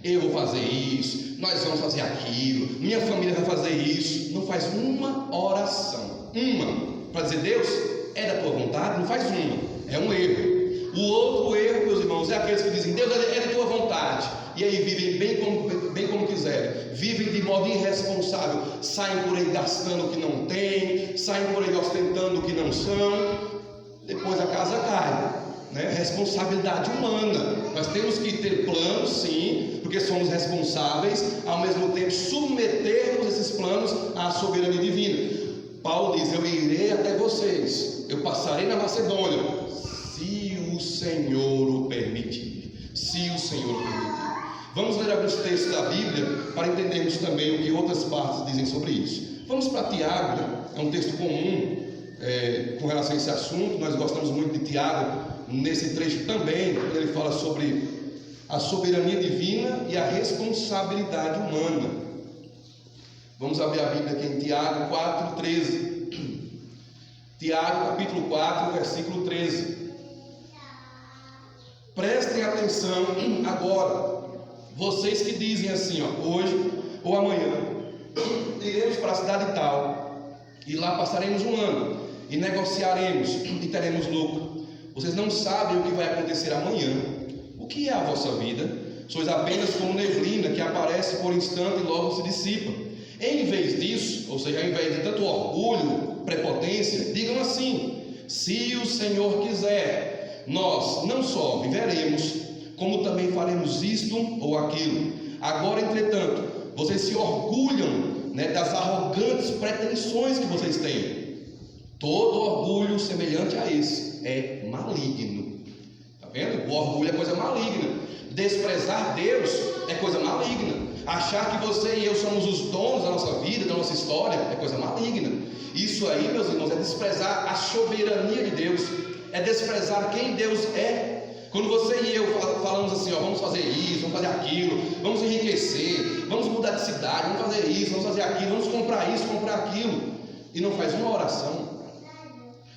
Eu vou fazer isso, nós vamos fazer aquilo, minha família vai fazer isso. Não faz uma oração, para dizer: Deus, é da tua vontade? Não faz uma, é um erro. O outro erro, meus irmãos, é aqueles que dizem: Deus, é da tua vontade, e aí vivem bem como quiserem, vivem de modo irresponsável, saem por aí gastando o que não tem, saem por aí ostentando o que não são, depois a casa cai, né? Responsabilidade humana. Nós temos que ter planos, sim, porque somos responsáveis, ao mesmo tempo submetermos esses planos à soberania divina. Paulo diz: eu irei até vocês, eu passarei na Macedônia, se o Senhor o permitir. Se o Senhor o permitir. Vamos ler alguns textos da Bíblia para entendermos também o que outras partes dizem sobre isso. Vamos para Tiago, é um texto comum com relação a esse assunto. Nós gostamos muito de Tiago nesse trecho também, quando ele fala sobre a soberania divina e a responsabilidade humana. Vamos abrir a Bíblia aqui em Tiago 4:13. Tiago capítulo 4, versículo 13. Prestem atenção agora, vocês que dizem assim, hoje ou amanhã iremos para a cidade tal e lá passaremos um ano e negociaremos e teremos lucro. Vocês não sabem o que vai acontecer amanhã. O que é a vossa vida? Sois apenas como neblina que aparece por instante e logo se dissipa. Em vez disso, ou seja, ao invés de tanto orgulho, prepotência, digam assim: se o Senhor quiser, nós não só viveremos, como também faremos isto ou aquilo. Agora, entretanto, vocês se orgulham, das arrogantes pretensões que vocês têm. Todo orgulho semelhante a esse é maligno. Está vendo? O orgulho é coisa maligna. Desprezar Deus é coisa maligna. Achar que você e eu somos os donos da nossa vida, da nossa história, é coisa maligna. Isso aí, meus irmãos, é desprezar a soberania de Deus, é desprezar quem Deus é. Quando você e eu falamos assim, vamos fazer isso, vamos fazer aquilo, vamos enriquecer, vamos mudar de cidade, vamos fazer isso, vamos fazer aquilo, vamos comprar isso, comprar aquilo, e não faz uma oração,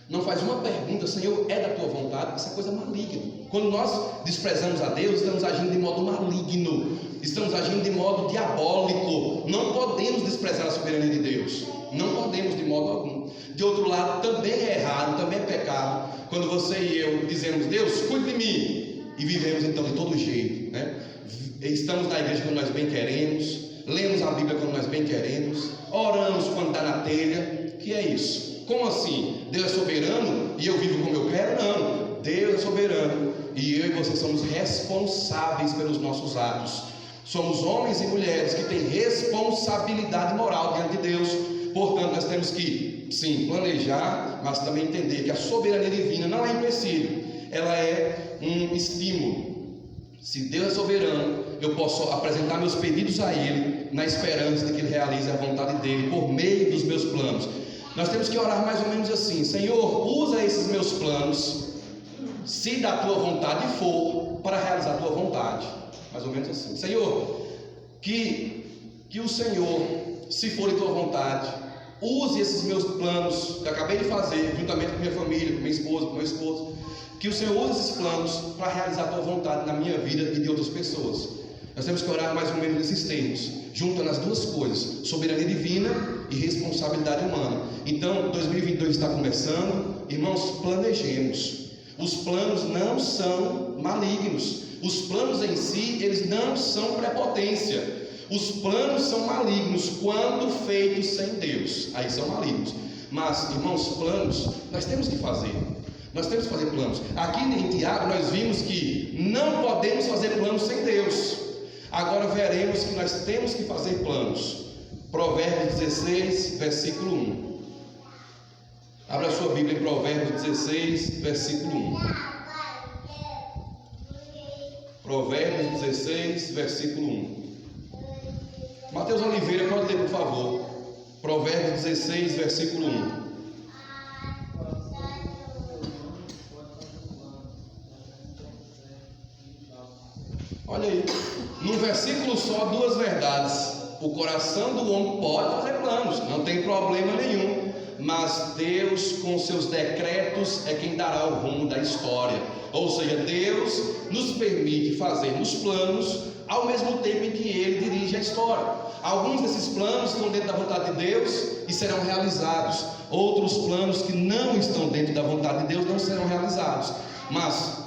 não faz uma pergunta: Senhor, é da tua vontade? Isso é coisa maligna. Quando nós desprezamos a Deus, estamos agindo de modo maligno, estamos agindo de modo diabólico. Não podemos desprezar a soberania de Deus, não podemos de modo algum. De outro lado, também é errado, também é pecado, quando você e eu dizemos: Deus, cuide de mim, e vivemos então de todo jeito, Estamos na igreja quando nós bem queremos, lemos a Bíblia quando nós bem queremos, oramos quando está na telha. Que é isso? Como assim? Deus é soberano e eu vivo como eu quero? Não, Deus é soberano e eu e você somos responsáveis pelos nossos atos. Somos homens e mulheres que têm responsabilidade moral diante de Deus. Portanto, nós temos que, sim, planejar, mas também entender que a soberania divina não é empecilho, ela é um estímulo. Se Deus é soberano, eu posso apresentar meus pedidos a Ele, na esperança de que Ele realize a vontade dEle, por meio dos meus planos. Nós temos que orar mais ou menos assim: Senhor, usa esses meus planos, se da Tua vontade for, para realizar a Tua vontade. Mais ou menos assim: Senhor, que o Senhor, se for de Tua vontade, use esses meus planos que eu acabei de fazer, juntamente com minha família, com minha esposa, com meu esposo. Que o Senhor use esses planos para realizar a Tua vontade na minha vida e de outras pessoas. Nós temos que orar mais ou menos nesses termos, juntando as duas coisas: soberania divina e responsabilidade humana. Então, 2022 está começando, irmãos, planejemos. Os planos não são malignos. Os planos em si, eles não são prepotência. Os planos são malignos quando feitos sem Deus. Aí são malignos. Mas, irmãos, planos nós temos que fazer. Nós temos que fazer planos. Aqui em Tiago nós vimos que não podemos fazer planos sem Deus. Agora veremos que nós temos que fazer planos. Provérbios 16, versículo 1. Abra sua Bíblia em Provérbios 16, versículo 1. Provérbios 16, versículo 1. Mateus Oliveira, pode ler, por favor. Provérbios 16, versículo 1. Olha aí, num versículo só, duas verdades. O coração do homem pode fazer planos, não tem problema nenhum, mas Deus, com seus decretos, é quem dará o rumo da história. Ou seja, Deus nos permite fazermos planos ao mesmo tempo em que Ele dirige a história. Alguns desses planos estão dentro da vontade de Deus e serão realizados. Outros planos que não estão dentro da vontade de Deus não serão realizados. Mas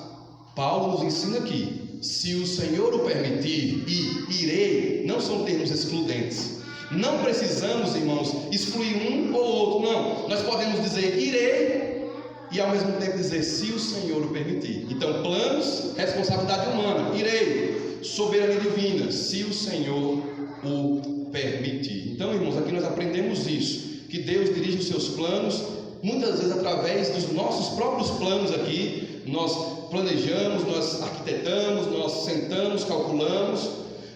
Paulo nos ensina aqui: se o Senhor o permitir, e irei, não são termos excludentes. Não precisamos, irmãos, excluir um ou outro, não. Nós podemos dizer irei e ao mesmo tempo dizer se o Senhor o permitir. Então, planos, responsabilidade humana, irei, soberania divina, se o Senhor o permitir. Então, irmãos, aqui nós aprendemos isso, que Deus dirige os seus planos, muitas vezes através dos nossos próprios planos aqui. Nós planejamos, nós arquitetamos, nós sentamos, calculamos.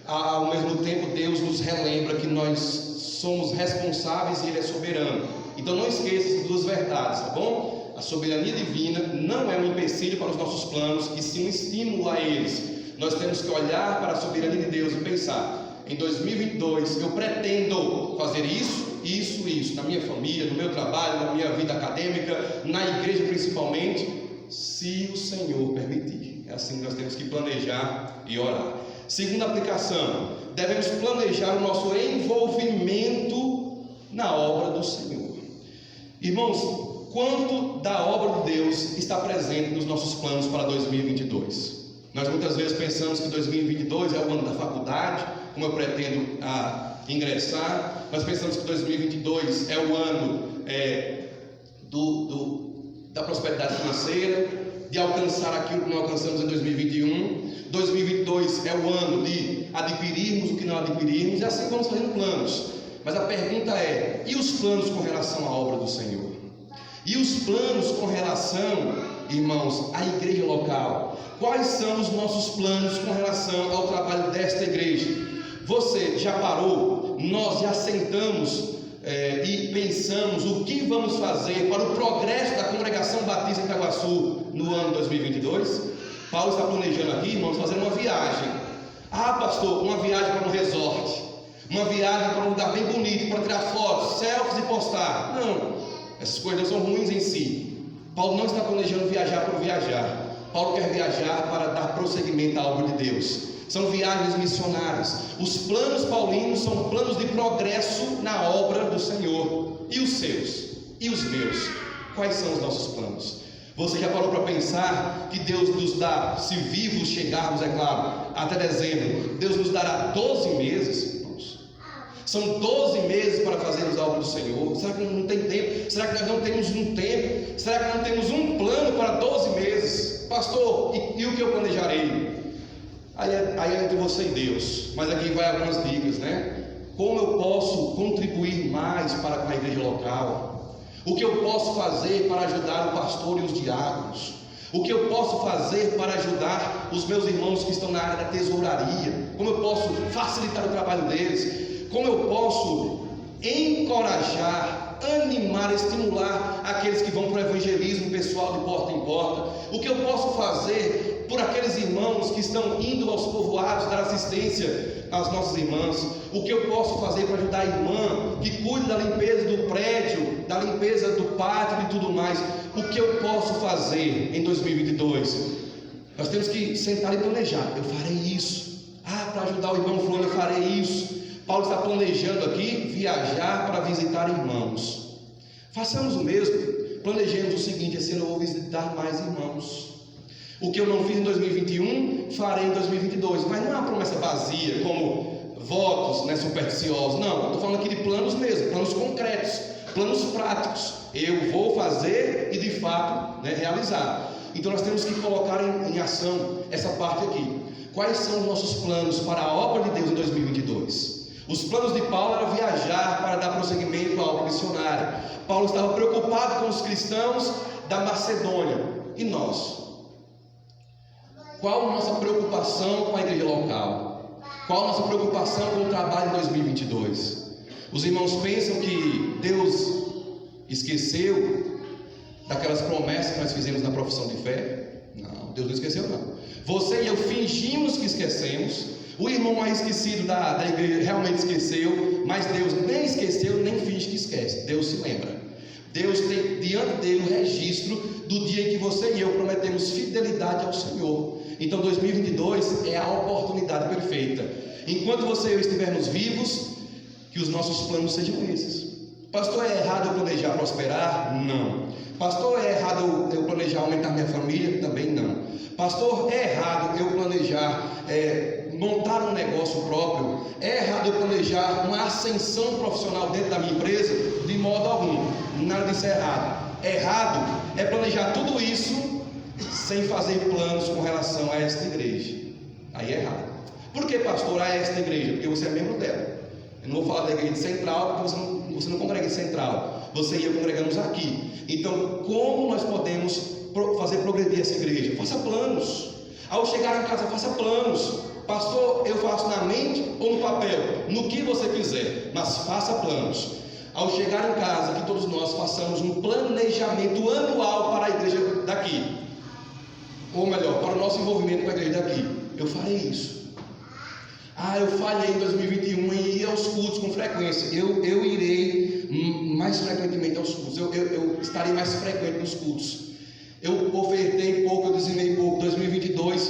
Ao mesmo tempo, Deus nos relembra que nós somos responsáveis e Ele é soberano. Então não esqueça essas duas verdades, tá bom? A soberania divina não é um empecilho para os nossos planos, e sim um estímulo a eles. Nós temos que olhar para a soberania de Deus e pensar: em 2022 eu pretendo fazer isso, na minha família, no meu trabalho, na minha vida acadêmica, na igreja principalmente, se o Senhor permitir. É assim que nós temos que planejar e orar. Segunda aplicação: devemos planejar o nosso envolvimento na obra do Senhor. Irmãos, quanto da obra de Deus está presente nos nossos planos para 2022? Nós muitas vezes pensamos que 2022 é o ano da faculdade, como eu pretendo ingressar. Nós pensamos que 2022 é o ano da prosperidade financeira, de alcançar aquilo que não alcançamos em 2021. 2022 é o ano de adquirirmos o que não adquirimos, e assim vamos fazendo planos. Mas a pergunta é: e os planos com relação à obra do Senhor? E os planos com relação, irmãos, à igreja local? Quais são os nossos planos com relação ao trabalho desta igreja? Você já parou? Nós já sentamos e pensamos o que vamos fazer para o progresso da Congregação Batista em Itaguaçu no ano 2022? Paulo está planejando aqui, irmãos, fazer uma viagem. Ah, pastor, uma viagem para um resort, uma viagem para um lugar bem bonito, para tirar fotos, selfies e postar. Não, essas coisas são ruins em si. Paulo não está planejando viajar por viajar. Paulo quer viajar para dar prosseguimento à obra de Deus. São viagens missionárias. Os planos paulinos são planos de progresso na obra do Senhor. E os seus? E os meus? Quais são os nossos planos? Você já parou para pensar que Deus nos dá, se vivos chegarmos, é claro, até dezembro, Deus nos dará 12 meses, irmãos? São 12 meses para fazermos a obra do Senhor. Será que não tem tempo? Será que nós não temos um tempo? Será que não temos um plano para 12 meses? Pastor, e o que eu planejarei? Aí é entre você e Deus. Mas aqui vai algumas dicas, né? Como eu posso contribuir mais para com a igreja local? O que eu posso fazer para ajudar o pastor e os diáconos? O que eu posso fazer para ajudar os meus irmãos que estão na área da tesouraria? Como eu posso facilitar o trabalho deles? Como eu posso encorajar, animar, estimular aqueles que vão para o evangelismo pessoal de porta em porta? O que eu posso fazer por aqueles irmãos que estão indo aos povoados dar assistência às nossas irmãs? O que eu posso fazer para ajudar a irmã que cuida da limpeza do prédio, da limpeza do pátio e tudo mais? O que eu posso fazer em 2022? Nós temos que sentar e planejar. Eu farei isso. Para ajudar o irmão fulano eu farei isso. Paulo está planejando aqui viajar para visitar irmãos. Façamos o mesmo. Planejemos o seguinte: esse ano eu vou visitar mais irmãos. O que eu não fiz em 2021, farei em 2022. Mas não é uma promessa vazia, como votos, né, supersticiosos. Não, eu estou falando aqui de planos mesmo, planos concretos, planos práticos. Eu vou fazer e de fato, né, realizar. Então nós temos que colocar em ação essa parte aqui. Quais são os nossos planos para a obra de Deus em 2022? Os planos de Paulo eram viajar para dar prosseguimento à obra missionária. Paulo estava preocupado com os cristãos da Macedônia. E nós? Qual a nossa preocupação com a igreja local? Qual a nossa preocupação com o trabalho em 2022? Os irmãos pensam que Deus esqueceu daquelas promessas que nós fizemos na profissão de fé? Não, Deus não esqueceu não. Você e eu fingimos que esquecemos. O irmão mais esquecido da igreja realmente esqueceu, mas Deus nem esqueceu, nem finge que esquece. Deus se lembra. Deus tem diante dele o registro do dia em que você e eu prometemos fidelidade ao Senhor. Então 2022 é a oportunidade perfeita. Enquanto você e eu estivermos vivos, que os nossos planos sejam esses. Pastor, é errado eu planejar prosperar? Não. Pastor, é errado eu planejar aumentar minha família? Também não. Pastor, é errado eu planejar montar um negócio próprio? É errado eu planejar uma ascensão profissional dentro da minha empresa? De modo algum, nada disso é errado. Errado é planejar tudo isso sem fazer planos com relação a esta igreja. Aí é errado. Por que, pastor, a esta igreja? Porque você é membro dela. Eu não vou falar da igreja de Central, porque você não congrega em Central. Você e eu congregamos aqui. Então, como nós podemos fazer progredir essa igreja? Faça planos. Ao chegar em casa, faça planos. Pastor, eu faço na mente ou no papel? No que você quiser, mas faça planos. Ao chegar em casa, que todos nós façamos um planejamento anual para a igreja daqui, ou melhor, para o nosso envolvimento com a igreja daqui. Eu farei isso. Eu falhei em 2021 em ir aos cultos com frequência. Eu irei mais frequentemente aos cultos. Eu estarei mais frequente nos cultos. Eu ofertei pouco, eu dizimei pouco. 2022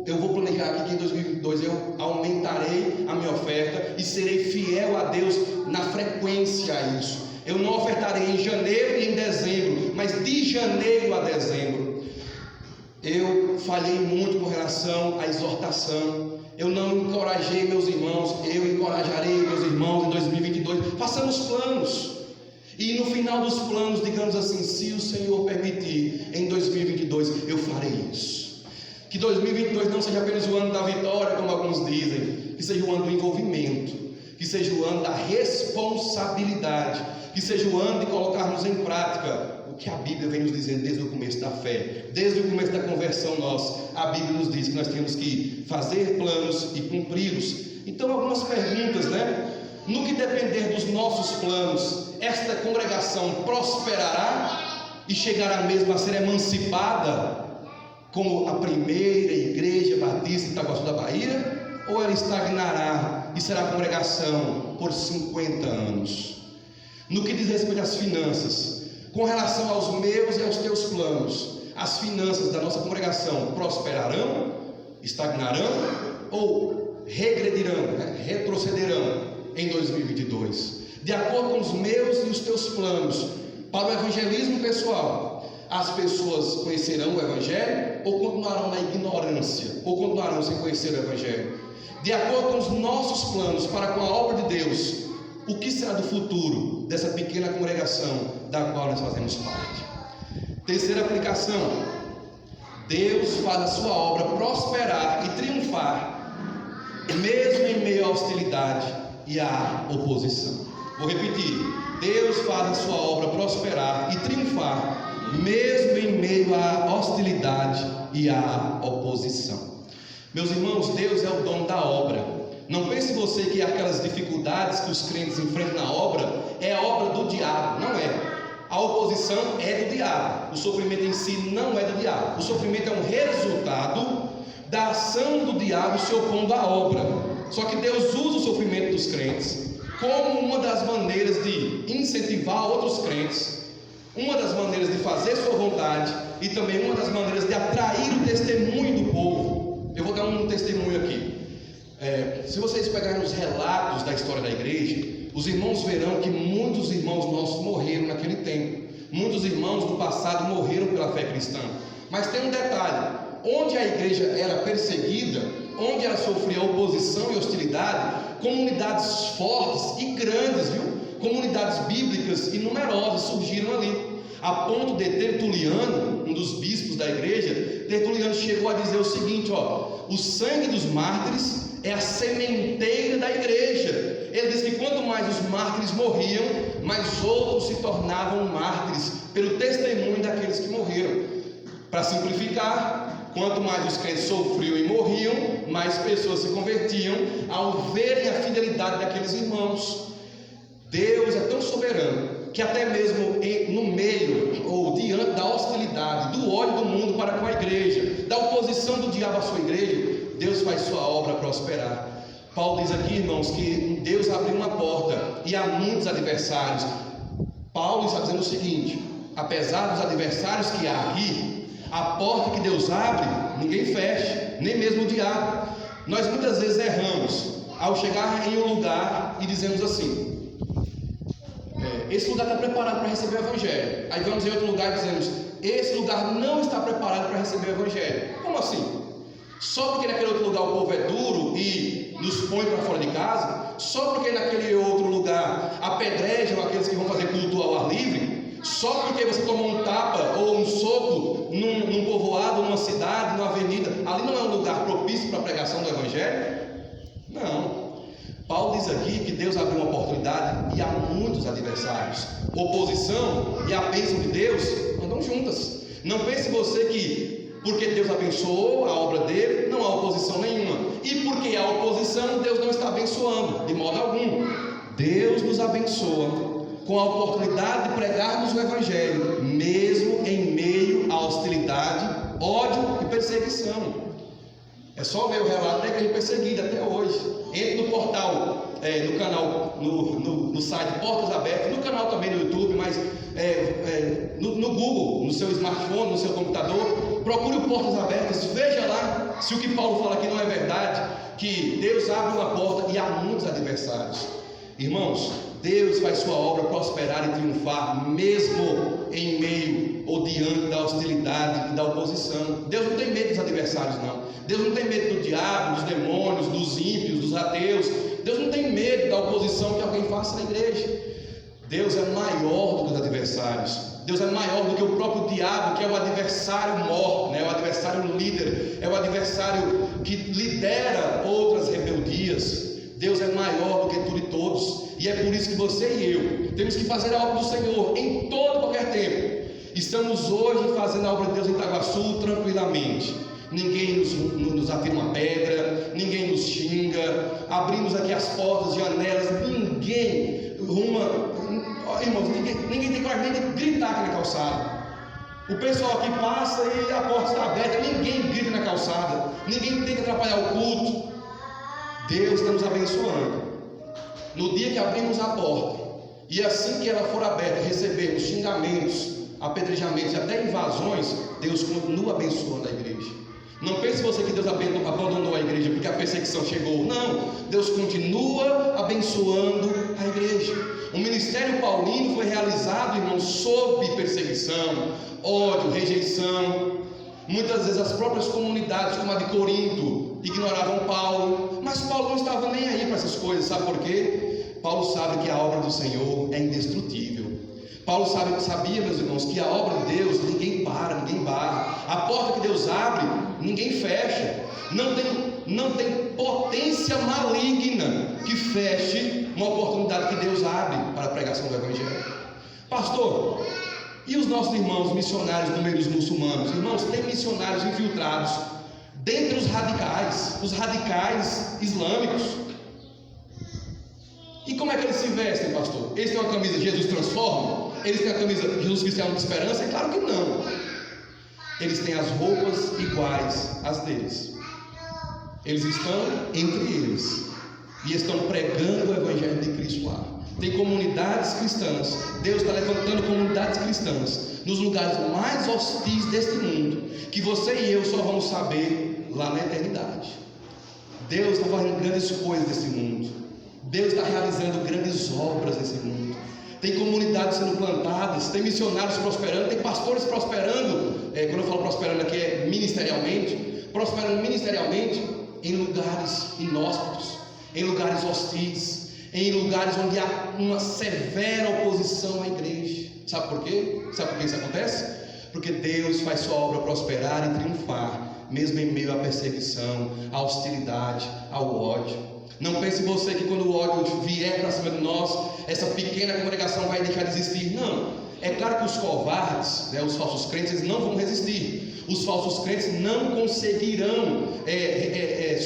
eu vou planejar aqui que em 2022 eu aumentarei a minha oferta e serei fiel a Deus na frequência a isso. Eu não ofertarei em janeiro e em dezembro, mas de janeiro a dezembro. Eu falhei muito com relação à exortação. Eu não encorajei meus irmãos. Eu encorajarei meus irmãos em 2022. Façamos planos. E no final dos planos, digamos assim, se o Senhor permitir, em 2022 eu farei isso. Que 2022 não seja apenas o ano da vitória, como alguns dizem, que seja o ano do envolvimento, que seja o ano da responsabilidade, que seja o ano de colocarmos em prática o que a Bíblia vem nos dizendo desde o começo da fé, desde o começo da conversão nossa. A Bíblia nos diz que nós temos que fazer planos e cumpri-los. Então, algumas perguntas, né? No que depender dos nossos planos, esta congregação prosperará e chegará mesmo a ser emancipada como a primeira igreja batista em Itaguaçu da Bahia? Ou ela estagnará e será congregação por 50 anos? No que diz respeito às finanças, com relação aos meus e aos teus planos, as finanças da nossa congregação prosperarão, estagnarão ou regredirão, retrocederão em 2022? De acordo com os meus e os teus planos para o evangelismo pessoal, as pessoas conhecerão o evangelho ou continuarão na ignorância, ou continuarão sem conhecer o evangelho? De acordo com os nossos planos para com a obra de Deus, o que será do futuro dessa pequena congregação da qual nós fazemos parte? Terceira aplicação: Deus faz a sua obra prosperar e triunfar, mesmo em meio à hostilidade e à oposição. Vou repetir: Deus faz a sua obra prosperar e triunfar, mesmo em meio à hostilidade e à oposição. Meus irmãos, Deus é o dono da obra. Não pense você que aquelas dificuldades que os crentes enfrentam na obra é a obra do diabo. Não é. A oposição é do diabo. O sofrimento em si não é do diabo. O sofrimento é um resultado da ação do diabo se opondo à obra. Só que Deus usa o sofrimento dos crentes como uma das maneiras de incentivar outros crentes, uma das maneiras de fazer sua vontade e também uma das maneiras de atrair o testemunho do povo. Eu vou dar um testemunho aqui. Se vocês pegarem os relatos da história da igreja, os irmãos verão que muitos irmãos nossos morreram naquele tempo. Muitos irmãos do passado morreram pela fé cristã. Mas tem um detalhe: onde a igreja era perseguida, onde ela sofria oposição e hostilidade, comunidades fortes e grandes, comunidades bíblicas e numerosas surgiram ali, a ponto de Tertuliano, um dos bispos da igreja, Tertuliano chegou a dizer o seguinte: o sangue dos mártires é a sementeira da igreja. Ele diz que quanto mais os mártires morriam, mais outros se tornavam mártires pelo testemunho daqueles que morreram. Para simplificar, quanto mais os crentes sofriam e morriam, mais pessoas se convertiam ao verem a fidelidade daqueles irmãos. Deus é tão soberano que até mesmo no meio ou diante da hostilidade, do ódio do mundo para com a igreja, da oposição do diabo à sua igreja, Deus faz sua obra prosperar. Paulo diz aqui, irmãos, que Deus abriu uma porta e há muitos adversários. Paulo está dizendo o seguinte: apesar dos adversários que há aqui, a porta que Deus abre, ninguém fecha, nem mesmo o diabo. Nós muitas vezes erramos ao chegar em um lugar e dizemos assim: esse lugar está preparado para receber o evangelho. Aí vamos em outro lugar e dizemos: esse lugar não está preparado para receber o evangelho. Como assim? Só porque naquele outro lugar o povo é duro e nos põe para fora de casa, só porque naquele outro lugar apedrejam aqueles que vão fazer culto ao ar livre, só porque você tomou um tapa ou um soco num povoado, numa cidade, numa avenida, ali não é um lugar propício para a pregação do Evangelho? Não. Paulo diz aqui que Deus abriu uma oportunidade e há muitos adversários. Oposição e a bênção de Deus andam juntas. Não pense você que porque Deus abençoou a obra dele, não há oposição nenhuma. E porque há oposição, Deus não está abençoando, de modo algum. Deus nos abençoa com a oportunidade de pregarmos o Evangelho, mesmo em meio à hostilidade, ódio e perseguição. É só ver o relato da igreja perseguida até hoje. Entre no portal, no canal, no site Portas Abertas, no canal também no YouTube, mas no Google, no seu smartphone, no seu computador, procure o Portas Abertas, veja lá se o que Paulo fala aqui não é verdade, que Deus abre uma porta e há muitos adversários. Irmãos, Deus faz sua obra prosperar e triunfar, mesmo em meio ou diante da hostilidade e da oposição. Deus não tem medo dos adversários, não. Deus não tem medo do diabo, dos demônios, dos ímpios, dos ateus. Deus não tem medo da oposição que alguém faça na igreja. Deus é maior do que os adversários. Deus é maior do que o próprio diabo, que é o adversário mor, né? O adversário líder, é o adversário que lidera outras rebeldias. Deus é maior do que tudo e todos, e é por isso que você e eu temos que fazer a obra do Senhor em todo e qualquer tempo. Estamos hoje fazendo a obra de Deus em Itaguaçu tranquilamente. Ninguém nos atira uma pedra, ninguém nos xinga, abrimos aqui as portas, janelas, ninguém ninguém tem coragem nem de gritar aqui na calçada. O pessoal aqui passa e a porta está aberta, ninguém grita na calçada, ninguém tenta atrapalhar o culto. Deus está nos abençoando. No dia que abrimos a porta, e assim que ela for aberta, recebemos xingamentos, apedrejamentos e até invasões, Deus continua abençoando a igreja. Não pense você que Deus abandonou a igreja porque a perseguição chegou. Não, Deus continua abençoando a igreja. O ministério paulino foi realizado, irmãos, sob perseguição, ódio, rejeição. Muitas vezes as próprias comunidades, como a de Corinto, ignoravam Paulo, mas Paulo não estava nem aí para essas coisas. Sabe por quê? Paulo sabe que a obra do Senhor é indestrutível. Paulo sabia, meus irmãos, que a obra de Deus ninguém para, ninguém barra. A porta que Deus abre, ninguém fecha. Não tem potência maligna que feche uma oportunidade que Deus abre para a pregação do Evangelho. Pastor, e os nossos irmãos missionários no meio dos muçulmanos? Irmãos, tem missionários infiltrados dentre os radicais islâmicos. E como é que eles se vestem, pastor? Eles têm uma camisa Jesus transforma? Eles têm a camisa Jesus Cristiano de Esperança? É claro que não. Eles têm as roupas iguais às deles. Eles estão entre eles e estão pregando o Evangelho de Cristo lá. Tem comunidades cristãs. Deus está levantando comunidades cristãs nos lugares mais hostis deste mundo, que você e eu só vamos saber lá na eternidade. Deus está fazendo grandes coisas nesse mundo. Deus está realizando grandes obras nesse mundo. Tem comunidades sendo plantadas, tem missionários prosperando, tem pastores prosperando. Quando eu falo prosperando aqui é ministerialmente, prosperando ministerialmente em lugares inóspitos, em lugares hostis, em lugares onde há uma severa oposição à igreja. Sabe por quê? Sabe por que isso acontece? Porque Deus faz sua obra prosperar e triunfar, mesmo em meio à perseguição, à hostilidade, ao ódio. Não pense você que quando o ódio vier para cima de nós, essa pequena congregação vai deixar de existir. Não. É claro que os covardes, os falsos crentes, eles não vão resistir. Os falsos crentes não conseguirão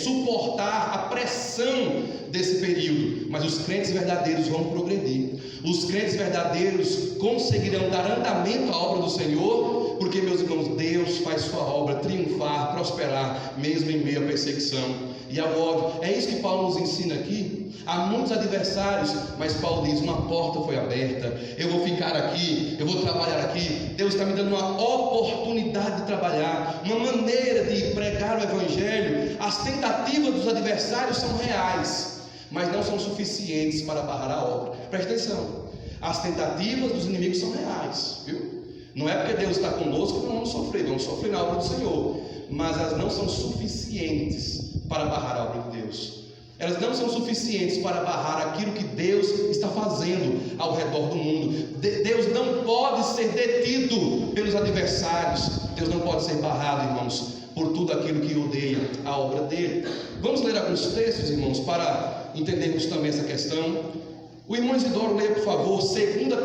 suportar a pressão desse período. Mas os crentes verdadeiros vão progredir. Os crentes verdadeiros conseguirão dar andamento à obra do Senhor, porque, meus irmãos, Deus faz sua obra triunfar, prosperar, mesmo em meio à perseguição e ao ódio. É isso que Paulo nos ensina aqui. Há muitos adversários, mas Paulo diz: uma porta foi aberta, eu vou ficar aqui, eu vou trabalhar aqui. Deus está me dando uma oportunidade de trabalhar, uma maneira de pregar o Evangelho. As tentativas dos adversários são reais, mas não são suficientes para barrar a obra. Preste atenção, as tentativas dos inimigos são reais, viu? Não é porque Deus está conosco que não vamos sofrer na obra do Senhor, mas elas não são suficientes para barrar a obra de Deus. elas não são suficientes para barrar aquilo que Deus está fazendo ao redor do mundo. Deus não pode ser detido pelos adversários. Deus não pode ser barrado, irmãos, por tudo aquilo que odeia a obra dele. Vamos ler alguns textos, irmãos, para entendermos também essa questão. O irmão Isidoro, leia, por favor, 2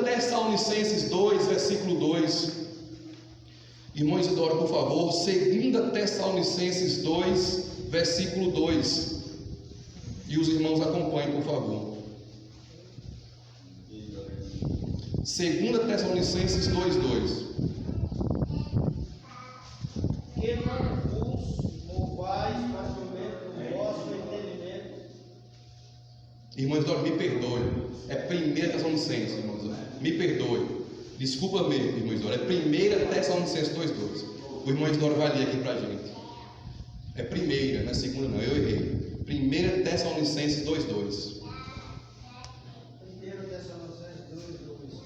Tessalonicenses 2, versículo 2. Irmão Isidoro, por favor, 2 Tessalonicenses 2, versículo 2. E os irmãos acompanhem, por favor. 2 Tessalonicenses 2, 2. Que não vos mouvais facilmente o vosso entendimento. Irmãos, me perdoe. É 1 Tessalonicenses, irmãos. Me perdoe. Desculpa mesmo, irmão Isidoro. É 1 Tessalonicenses 2, 2. O irmão Isidoro vai ler aqui pra gente. É primeira, não é segunda não, eu errei. 1 Tessalonicenses 2, 2. 1 Tessalonicenses 2, 2.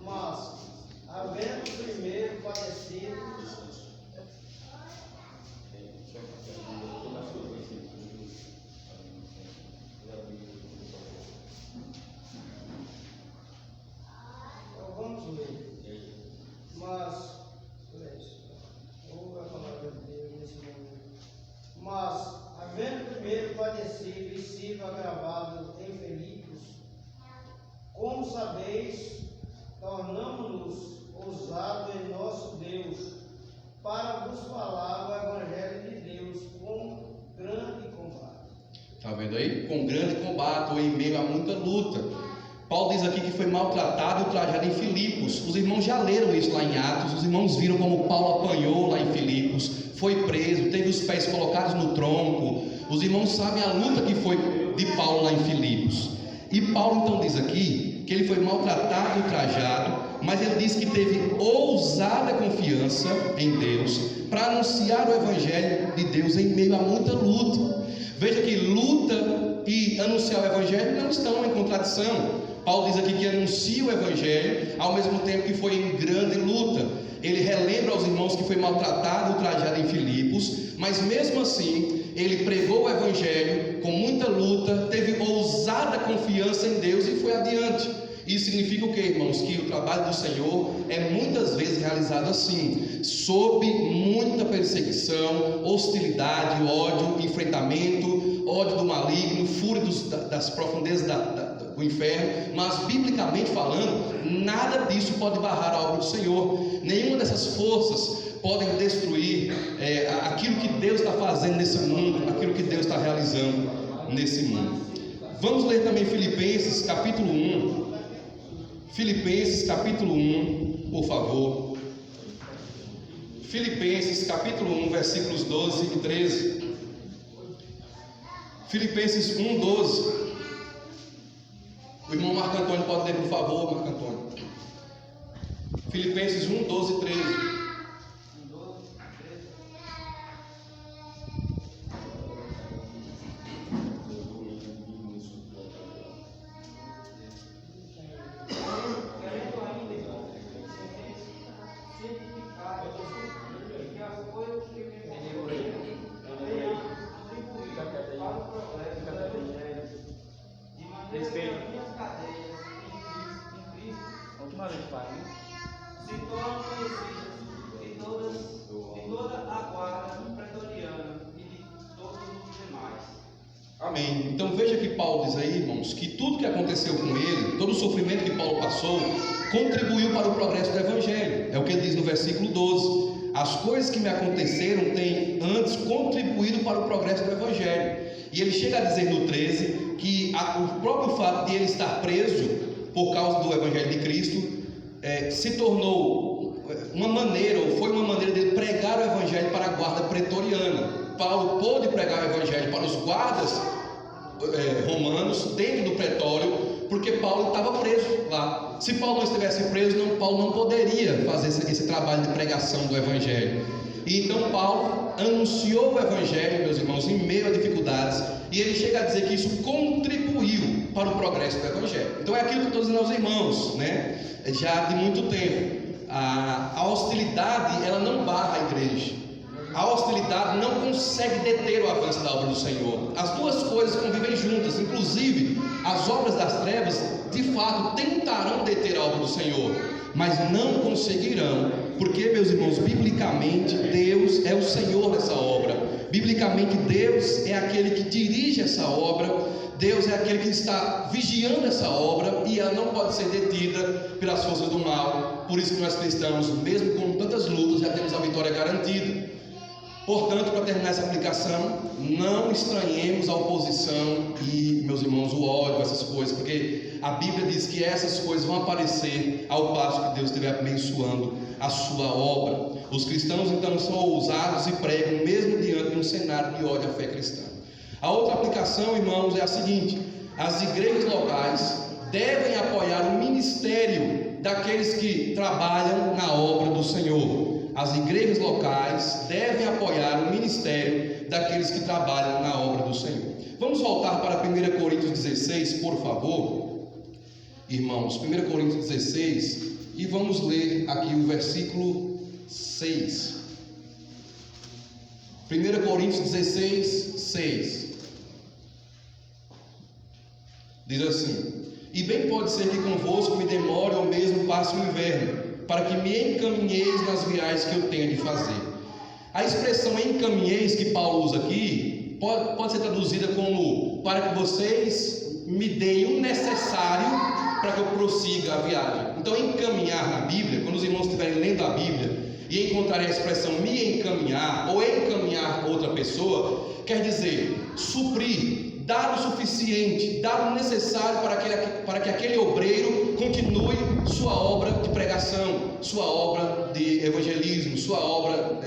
Mas, havendo primeiro padecido, então vamos ler. Mas, ouve a palavra de Deus nesse momento. Mas, havendo primeiro padecido e sido agravado em Filipos, como sabeis, tornamo-nos ousados em nosso Deus, para vos falar o Evangelho de Deus com grande combate. Está vendo aí? Com grande combate ou em meio a muita luta. Paulo diz aqui que foi maltratado e ultrajado em Filipos. Os irmãos já leram isso lá em Atos. Os irmãos viram como Paulo apanhou lá em Filipos, foi preso, teve os pés colocados no tronco. Os irmãos sabem a luta que foi de Paulo lá em Filipos. E Paulo então diz aqui que ele foi maltratado e ultrajado, mas ele diz que teve ousada confiança em Deus para anunciar o Evangelho de Deus em meio a muita luta. Veja que luta e anunciar o Evangelho não estão em contradição. Paulo diz aqui que anuncia o Evangelho ao mesmo tempo que foi em grande luta. Ele relembra aos irmãos que foi maltratado e ultrajado em Filipos, mas mesmo assim ele pregou o Evangelho com muita luta, teve ousada confiança em Deus e foi adiante. Isso significa o que, irmãos? Que o trabalho do Senhor é muitas vezes realizado assim, sob muita perseguição, hostilidade, ódio, enfrentamento, ódio do maligno, fúria das profundezas do inferno. Mas biblicamente falando, nada disso pode barrar a obra do Senhor. Nenhuma dessas forças podem destruir aquilo que Deus está fazendo nesse mundo, aquilo que Deus está realizando nesse mundo. Vamos ler também Filipenses capítulo 1. Filipenses capítulo 1, por favor. Filipenses capítulo 1, versículos 12 e 13. Filipenses 1, 12. O irmão Marco Antônio pode ler, por favor, Marco Antônio. Filipenses 1, 12 e 13. Amém. Então veja que Paulo diz aí, irmãos, que tudo que aconteceu com ele, todo o sofrimento que Paulo passou, contribuiu para o progresso do Evangelho. É o que ele diz no versículo 12. As coisas que me aconteceram têm antes contribuído para o progresso do Evangelho. E ele chega a dizer no 13 que o próprio fato de ele estar preso por causa do Evangelho de Cristo se tornou uma maneira, ou foi uma maneira dele pregar o Evangelho para a guarda pretoriana. Paulo pôde pregar o Evangelho para os guardas romanos dentro do pretório, porque Paulo estava preso lá. Se Paulo não estivesse preso, Paulo não poderia fazer esse trabalho de pregação do Evangelho. E então Paulo anunciou o Evangelho, meus irmãos, em meio a dificuldades, e ele chega a dizer que isso contribuiu para o progresso do Evangelho. Então é aquilo que eu estou dizendo aos irmãos, né? Já de muito tempo. A hostilidade, ela não barra a igreja. a hostilidade não consegue deter o avanço da obra do Senhor. As duas coisas convivem juntas. Inclusive, as obras das trevas, de fato, tentarão deter a obra do Senhor, mas não conseguirão, porque, meus irmãos, biblicamente, Deus é o Senhor dessa obra. Biblicamente, Deus é aquele que dirige essa obra. Deus é aquele que está vigiando essa obra, e ela não pode ser detida pelas forças do mal. Por isso que nós cristãos, mesmo com tantas lutas, já temos a vitória garantida. Portanto, para terminar essa aplicação, não estranhemos a oposição e, meus irmãos, o ódio, essas coisas, porque a Bíblia diz que essas coisas vão aparecer ao passo que Deus estiver abençoando a sua obra. Os cristãos, então, são ousados e pregam mesmo diante de um cenário de ódio à fé cristã. A outra aplicação, irmãos, é a seguinte: as igrejas locais devem apoiar o ministério daqueles que trabalham na obra do Senhor. As igrejas locais devem apoiar o ministério daqueles que trabalham na obra do Senhor. Vamos voltar para 1 Coríntios 16, por favor, irmãos. 1 Coríntios 16, e vamos ler aqui o versículo 6. 1 Coríntios 16, 6. Diz assim: e bem pode ser que convosco me demore ou mesmo passe o inverno, para que me encaminheis nas viagens que eu tenho de fazer. A expressão encaminheis que Paulo usa aqui pode ser traduzida como para que vocês me deem o necessário para que eu prossiga a viagem. Então, encaminhar na Bíblia, quando os irmãos estiverem lendo a Bíblia e encontrarem a expressão me encaminhar ou encaminhar outra pessoa, quer dizer suprir, dar o suficiente, dar o necessário para que aquele obreiro continue sua obra de pregação, sua obra de evangelismo, sua obra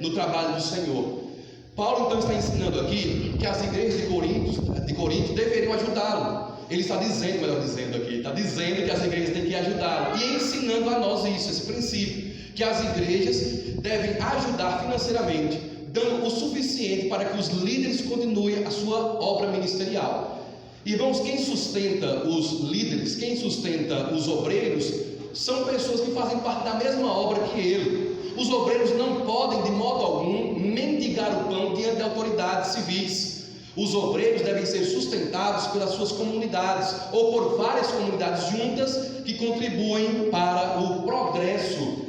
no trabalho do Senhor. Paulo então está ensinando aqui que as igrejas de Corinto deveriam ajudá-lo. Ele está dizendo, melhor dizendo aqui, está dizendo que as igrejas têm que ajudá-lo e ensinando a nós isso, esse princípio, que as igrejas devem ajudar financeiramente, dando o suficiente para que os líderes continuem a sua obra ministerial. Irmãos, quem sustenta os líderes, quem sustenta os obreiros, são pessoas que fazem parte da mesma obra que ele. Os obreiros não podem, de modo algum, mendigar o pão diante de autoridades civis. Os obreiros devem ser sustentados pelas suas comunidades, ou por várias comunidades juntas que contribuem para o progresso,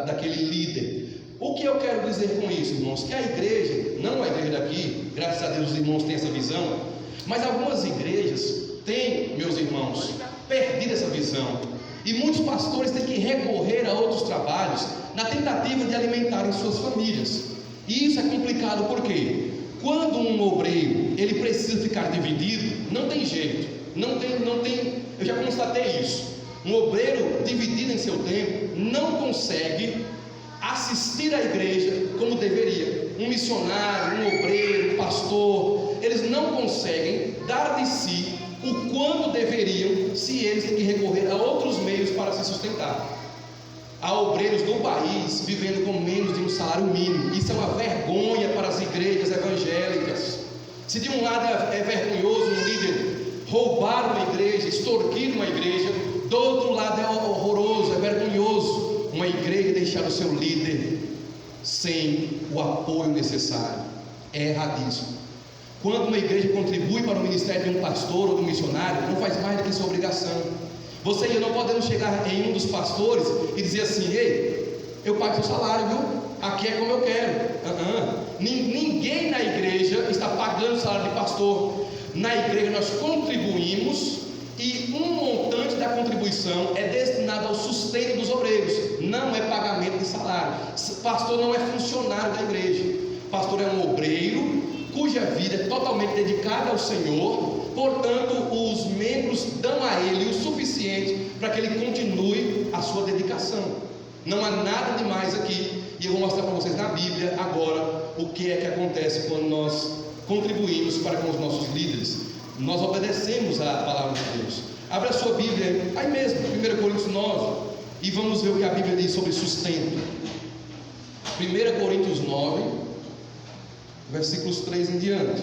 daquele líder. O que eu quero dizer com isso, irmãos? Que a igreja, não a igreja daqui, graças a Deus os irmãos têm essa visão, mas algumas igrejas têm, meus irmãos, perdido essa visão, e muitos pastores têm que recorrer a outros trabalhos na tentativa de alimentarem suas famílias. E isso é complicado porque quando um obreiro ele precisa ficar dividido, não tem jeito, não tem, eu já constatei isso. Um obreiro dividido em seu tempo não consegue assistir à igreja como deveria. Um missionário, um obreiro, um pastor, eles não conseguem dar de si o quanto deveriam, se eles têm que recorrer a outros meios para se sustentar. Há obreiros no país vivendo com menos de um salário mínimo. Isso é uma vergonha para as igrejas evangélicas. Se de um lado é vergonhoso um líder roubar uma igreja, extorquir uma igreja, do outro lado é horroroso, é vergonhoso uma igreja deixar o seu líder sem o apoio necessário. É erradíssimo. Quando uma igreja contribui para o ministério de um pastor ou de um missionário, não faz mais do que sua obrigação. Você e eu não podemos chegar em um dos pastores e dizer assim: ei, eu pago seu salário, viu? Aqui é como eu quero. Ninguém na igreja está pagando o salário de pastor. Na igreja nós contribuímos e um montante da contribuição é destinado ao sustento dos obreiros, não é pagamento de salário. Pastor não é funcionário da igreja. Pastor é um obreiro cuja vida é totalmente dedicada ao Senhor. Portanto, os membros dão a ele o suficiente para que ele continue a sua dedicação. Não há nada demais aqui, e eu vou mostrar para vocês na Bíblia agora o que é que acontece quando nós contribuímos para com os nossos líderes. Nós obedecemos a palavra de Deus. Abra a sua Bíblia aí mesmo, 1 Coríntios 9, e vamos ver o que a Bíblia diz sobre sustento. 1 Coríntios 9, versículos 3 em diante.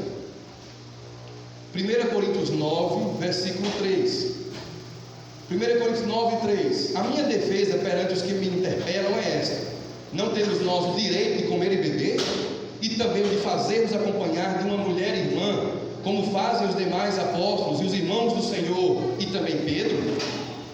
1 Coríntios 9, versículo 3. 1 Coríntios 9, 3. A minha defesa perante os que me interpelam é esta: Não temos nós o direito de comer e beber? E também o de fazermos acompanhar de uma mulher irmã, como fazem os demais apóstolos e os irmãos do Senhor e também Pedro?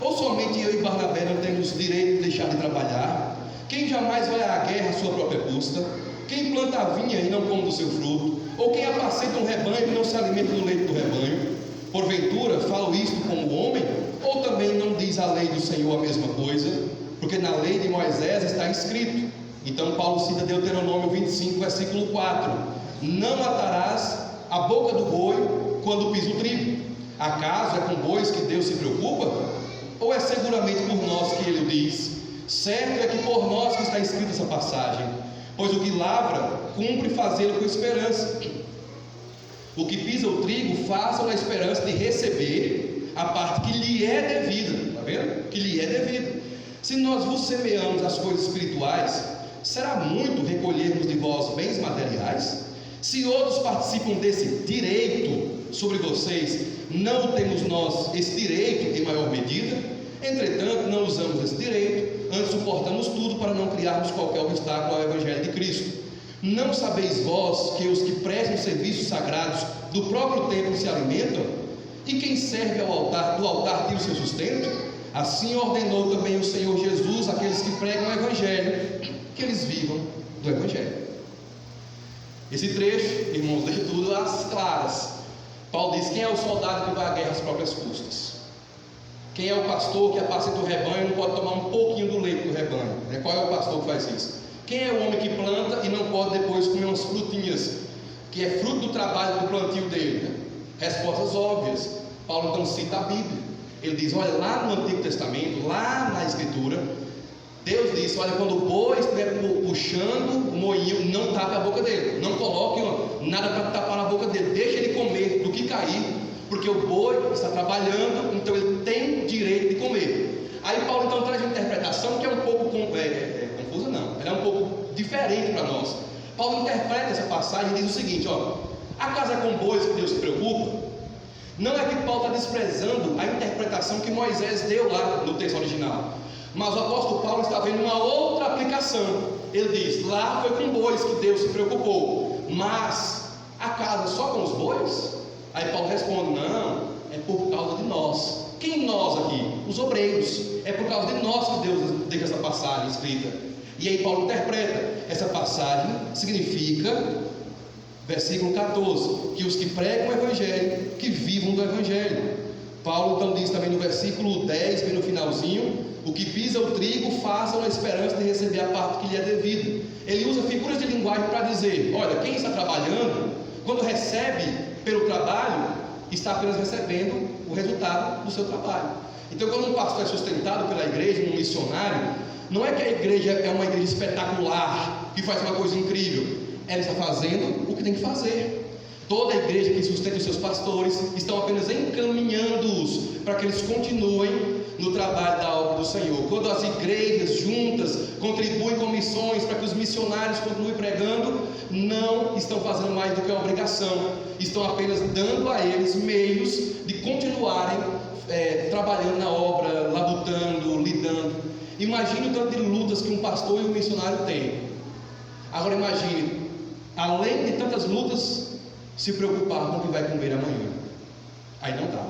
Ou somente eu e Barnabé não temos direito de deixar de trabalhar? Quem jamais vai à guerra à sua própria custa? Quem planta a vinha e não come do seu fruto? Ou quem apacenta um rebanho e não se alimenta do leite do rebanho? Porventura falo isto como homem? Ou também não diz a lei do Senhor a mesma coisa? Porque na lei de Moisés está escrito. Então Paulo cita Deuteronômio 25, versículo 4: não atarás a boca do boi quando pisa o trigo. Acaso é com bois que Deus se preocupa? Ou é seguramente por nós que ele o diz? Certo é que por nós que está escrita essa passagem. Pois o que lavra, cumpre fazê-lo com esperança. O que pisa o trigo, faça na esperança de receber a parte que lhe é devida. Está vendo? Que lhe é devida. Se nós vos semeamos as coisas espirituais, será muito recolhermos de vós bens materiais? Se outros participam desse direito sobre vocês, não temos nós esse direito em maior medida? Entretanto, não usamos esse direito, antes suportamos tudo para não criarmos qualquer obstáculo ao Evangelho de Cristo. Não sabeis vós que os que prestam serviços sagrados do próprio templo se alimentam? E quem serve ao altar, do altar tira o seu sustento? Assim ordenou também o Senhor Jesus àqueles que pregam o Evangelho, que eles vivam do Evangelho. Esse trecho, irmãos, deixa tudo às claras. Paulo diz: quem é o soldado que vai à guerra às próprias custas? Quem é o pastor que apacenta o rebanho e não pode tomar um pouquinho do leite do rebanho? Qual é o pastor que faz isso? Quem é o homem que planta e não pode depois comer umas frutinhas, que é fruto do trabalho do plantio dele? Respostas óbvias. Paulo então cita a Bíblia. Ele diz: olha, lá no Antigo Testamento, lá na Escritura, Deus disse: olha, quando o boi estiver puxando o moinho, não tape a boca dele, não coloque nada para tapar na boca dele, deixa ele comer do que cair, porque o boi está trabalhando, então ele tem direito de comer. Aí Paulo então traz uma interpretação que é um pouco confusa, não, ela é um pouco diferente para nós. Paulo interpreta essa passagem e diz o seguinte: ó, acaso é com bois que Deus se preocupa? Não é que Paulo está desprezando a interpretação que Moisés deu lá no texto original, mas o apóstolo Paulo está vendo uma outra aplicação. Ele diz: lá foi com bois que Deus se preocupou, mas acaso só com os bois? Aí Paulo responde: não, é por causa de nós. Quem nós aqui? Os obreiros. É por causa de nós que Deus deixa essa passagem escrita. E aí Paulo interpreta: essa passagem significa, versículo 14, que os que pregam o Evangelho, que vivam do Evangelho. Paulo então diz também no versículo 10, bem no finalzinho: o que pisa o trigo, faça na esperança de receber a parte que lhe é devida. Ele usa figuras de linguagem para dizer: olha, quem está trabalhando, quando recebe pelo trabalho, está apenas recebendo o resultado do seu trabalho. Então, quando um pastor é sustentado pela igreja, um missionário, não é que a igreja é uma igreja espetacular, que faz uma coisa incrível. Ela está fazendo o que tem que fazer. Toda a igreja que sustenta os seus pastores estão apenas encaminhando-os para que eles continuem no trabalho da obra do Senhor. Quando as igrejas juntas contribuem com missões para que os missionários continuem pregando, não estão fazendo mais do que a obrigação, estão apenas dando a eles meios de continuarem trabalhando na obra, labutando, lidando. Imagine o tanto de lutas que um pastor e um missionário têm. Agora imagine, além de tantas lutas, se preocupar com o que vai comer amanhã. Aí não dá.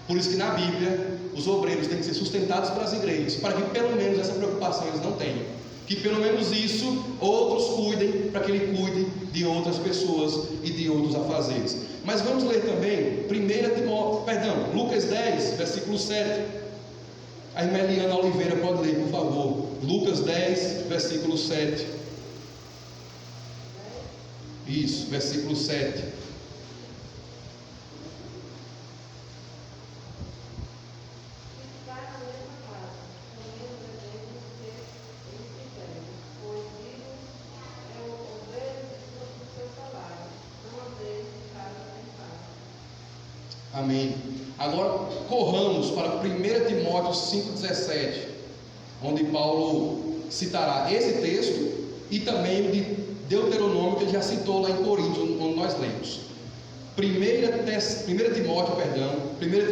Por isso que na Bíblia os obreiros têm que ser sustentados pelas igrejas, para que pelo menos essa preocupação eles não tenham, que pelo menos isso outros cuidem, para que ele cuide de outras pessoas e de outros afazeres. Mas vamos ler também Lucas 10, versículo 7. A irmã Eliana Oliveira pode ler, por favor. Lucas 10, versículo 7. Isso, versículo 7. Amém. Agora corramos para 1 Timóteo 5,17, onde Paulo citará esse texto e também o de Deuteronômio, que ele já citou lá em Coríntios, onde nós lemos. 1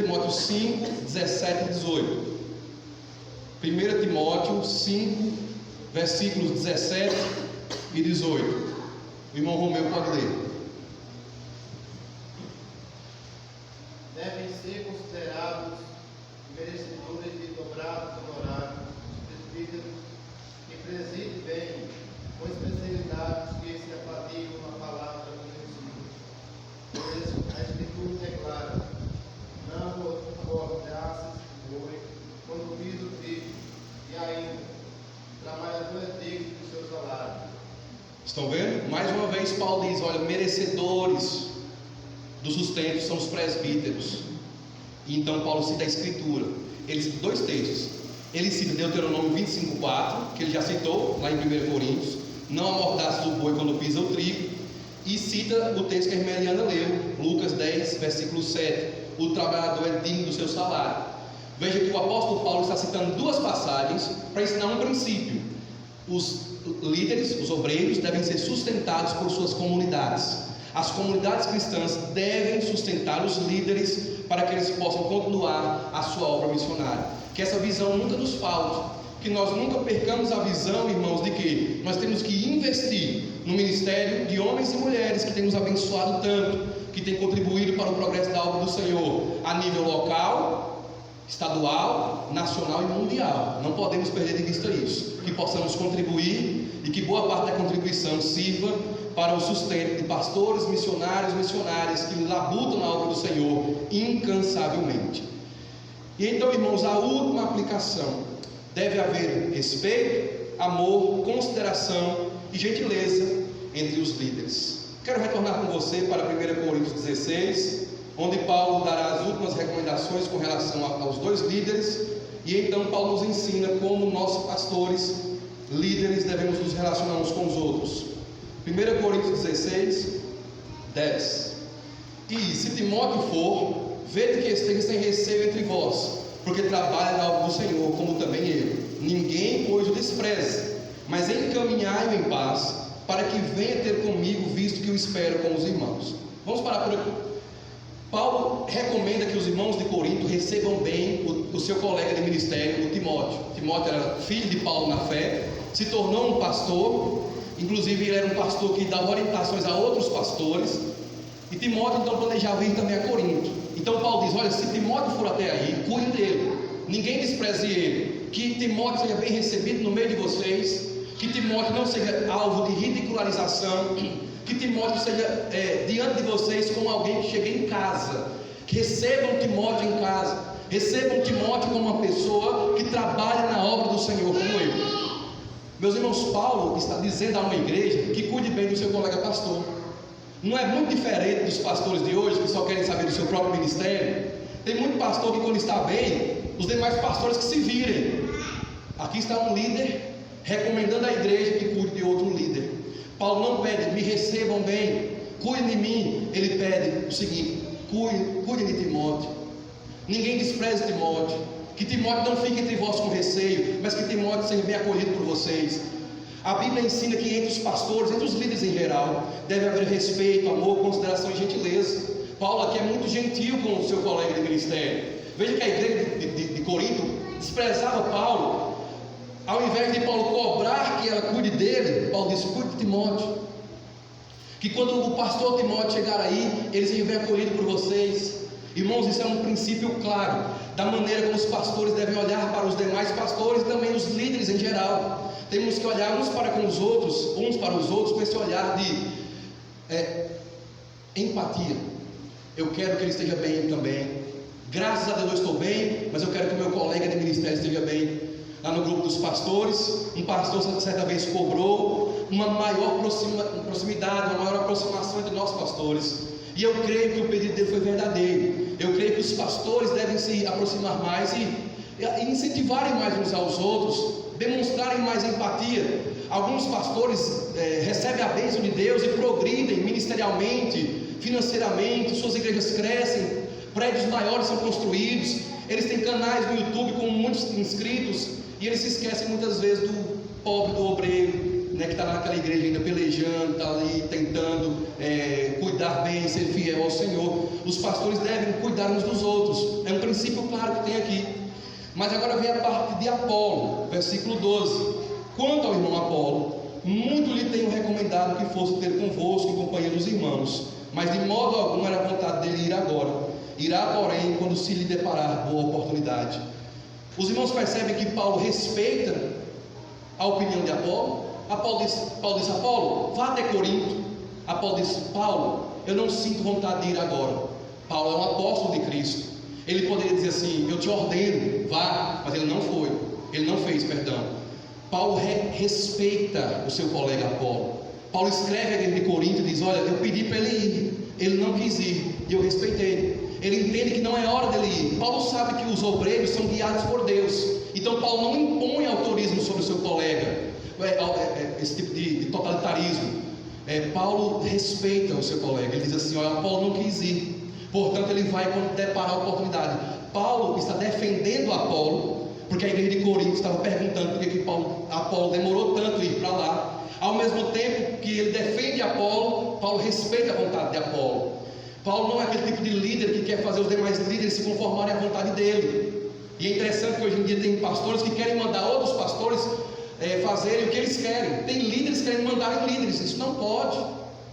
Timóteo 5, 17 e 18. 1 Timóteo 5, versículos 17 e 18. O irmão Romeu pode ler. Devem ser considerados merecedores de dobrados honorários os presbíteros que presidem bem, com especialidades que se afadigam na palavra do ensino. Por isso, a Escritura é clara: não engordaças o boi quando pisa o trigo, e ainda, o trabalhador é digno do seu salário. Estão vendo? Mais uma vez Paulo diz, olha, merecedores do sustento são os presbíteros. E então Paulo cita a Escritura. Ele cita dois textos. Ele cita Deuteronômio 25:4, que ele já citou lá em 1 Coríntios, não amordaças o boi quando pisa o trigo. E cita o texto que a irmã Eliana leu, Lucas 10, versículo 7, o trabalhador é digno do seu salário. Veja que o apóstolo Paulo está citando duas passagens para ensinar um princípio. Os líderes, os obreiros, devem ser sustentados por suas comunidades. As comunidades cristãs devem sustentar os líderes para que eles possam continuar a sua obra missionária. Que essa visão nunca nos falte, que nós nunca percamos a visão, irmãos, de que nós temos que investir no ministério de homens e mulheres que têm nos abençoado tanto, que têm contribuído para o progresso da obra do Senhor a nível local, estadual, nacional e mundial. Não podemos perder de vista isso, que possamos contribuir e que boa parte da contribuição sirva para o sustento de pastores, missionários, missionárias que labutam na obra do Senhor incansavelmente. E então, irmãos, a última aplicação: deve haver respeito, amor, consideração e gentileza entre os líderes. Quero retornar com você para 1 Coríntios 16, onde Paulo dará as últimas recomendações com relação aos dois líderes. E então Paulo nos ensina como nós, pastores, líderes, devemos nos relacionar uns com os outros. 1 Coríntios 16, 10. E se Timóteo for, vede que esteja sem receio entre vós, porque trabalha na obra do Senhor, como também eu. Ninguém, pois, o despreze, mas encaminhai-o em paz, para que venha ter comigo, visto que o espero com os irmãos. Vamos parar por aqui. Paulo recomenda que os irmãos de Corinto recebam bem o seu colega de ministério, o Timóteo. Timóteo era filho de Paulo na fé, se tornou um pastor, inclusive ele era um pastor que dava orientações a outros pastores. E Timóteo então planejava ir também a Corinto. Então Paulo diz, olha, se Timóteo for até aí, cuide dele, ninguém despreze ele, que Timóteo seja bem recebido no meio de vocês, que Timóteo não seja alvo de ridicularização, que Timóteo seja diante de vocês como alguém que chega em casa. Recebam Timóteo em casa, recebam Timóteo como uma pessoa que trabalha na obra do Senhor, como eu. Meus irmãos, Paulo está dizendo a uma igreja que cuide bem do seu colega pastor. Não é muito diferente dos pastores de hoje, que só querem saber do seu próprio ministério. Tem muito pastor que, quando está bem, os demais pastores que se virem. Aqui está um líder recomendando à igreja que cuide de outro líder. Paulo não pede, me recebam bem, cuidem de mim. Ele pede o seguinte: cuidem de Timóteo. Ninguém despreze Timóteo. Que Timóteo não fique entre vós com receio, mas que Timóteo seja bem acolhido por vocês. A Bíblia ensina que entre os pastores, entre os líderes em geral, deve haver respeito, amor, consideração e gentileza. Paulo aqui é muito gentil com o seu colega de ministério. Veja que a igreja de Corinto desprezava Paulo. Ao invés de Paulo cobrar que ela cuide dele, Paulo disse: cuide de Timóteo. Que quando o pastor Timóteo chegar aí, ele seja bem acolhido por vocês. Irmãos, isso é um princípio claro da maneira como os pastores devem olhar para os demais pastores e também os líderes em geral. Temos que olhar uns para os outros com esse olhar de empatia. Eu quero que ele esteja bem também. Graças a Deus eu estou bem, mas eu quero que o meu colega de ministério esteja bem. Lá no grupo dos pastores, um pastor certa vez cobrou uma maior proximidade, uma maior aproximação entre nós pastores. E eu creio que o pedido dele foi verdadeiro. Eu creio que os pastores devem se aproximar mais e incentivarem mais uns aos outros, demonstrarem mais empatia. Alguns pastores recebem a bênção de Deus e progridem ministerialmente, financeiramente, suas igrejas crescem, prédios maiores são construídos, eles têm canais no YouTube com muitos inscritos, e eles se esquecem muitas vezes do pobre, do obreiro, que está naquela igreja ainda pelejando, está ali tentando cuidar bem, ser fiel ao Senhor. Os pastores devem cuidar uns dos outros, é um princípio claro que tem aqui. Mas agora vem a parte de Apolo, versículo 12: Quanto ao irmão Apolo, muito lhe tenho recomendado que fosse ter convosco em companhia dos irmãos, mas de modo algum era vontade dele ir agora. Irá, porém, quando se lhe deparar boa oportunidade. Os irmãos percebem que Paulo respeita a opinião de Apolo. Paulo diz: Apolo, vá até Corinto. Apolo disse: Paulo, eu não sinto vontade de ir agora. Paulo é um apóstolo de Cristo. Ele poderia dizer assim: eu te ordeno, vá, mas ele não foi. Ele não fez, perdão. Paulo respeita o seu colega Apolo. Paulo escreve a igreja de Corinto e diz: olha, eu pedi para ele ir, ele não quis ir, e eu respeitei. Ele entende que não é hora dele ir. Paulo sabe que os obreiros são guiados por Deus. Então Paulo não impõe autorismo sobre o seu colega, esse tipo de totalitarismo. Paulo respeita o seu colega. Ele diz assim: olha, Paulo não quis ir, portanto ele vai quando deparar a oportunidade. Paulo está defendendo Apolo, porque a igreja de Corinto estava perguntando por que Apolo demorou tanto em ir para lá. Ao mesmo tempo que ele defende Apolo, Paulo respeita a vontade de Apolo. Paulo não é aquele tipo de líder que quer fazer os demais líderes se conformarem à vontade dele. E é interessante que hoje em dia tem pastores que querem mandar outros pastores fazerem o que eles querem. Tem líderes que querem mandar em líderes. Isso não pode.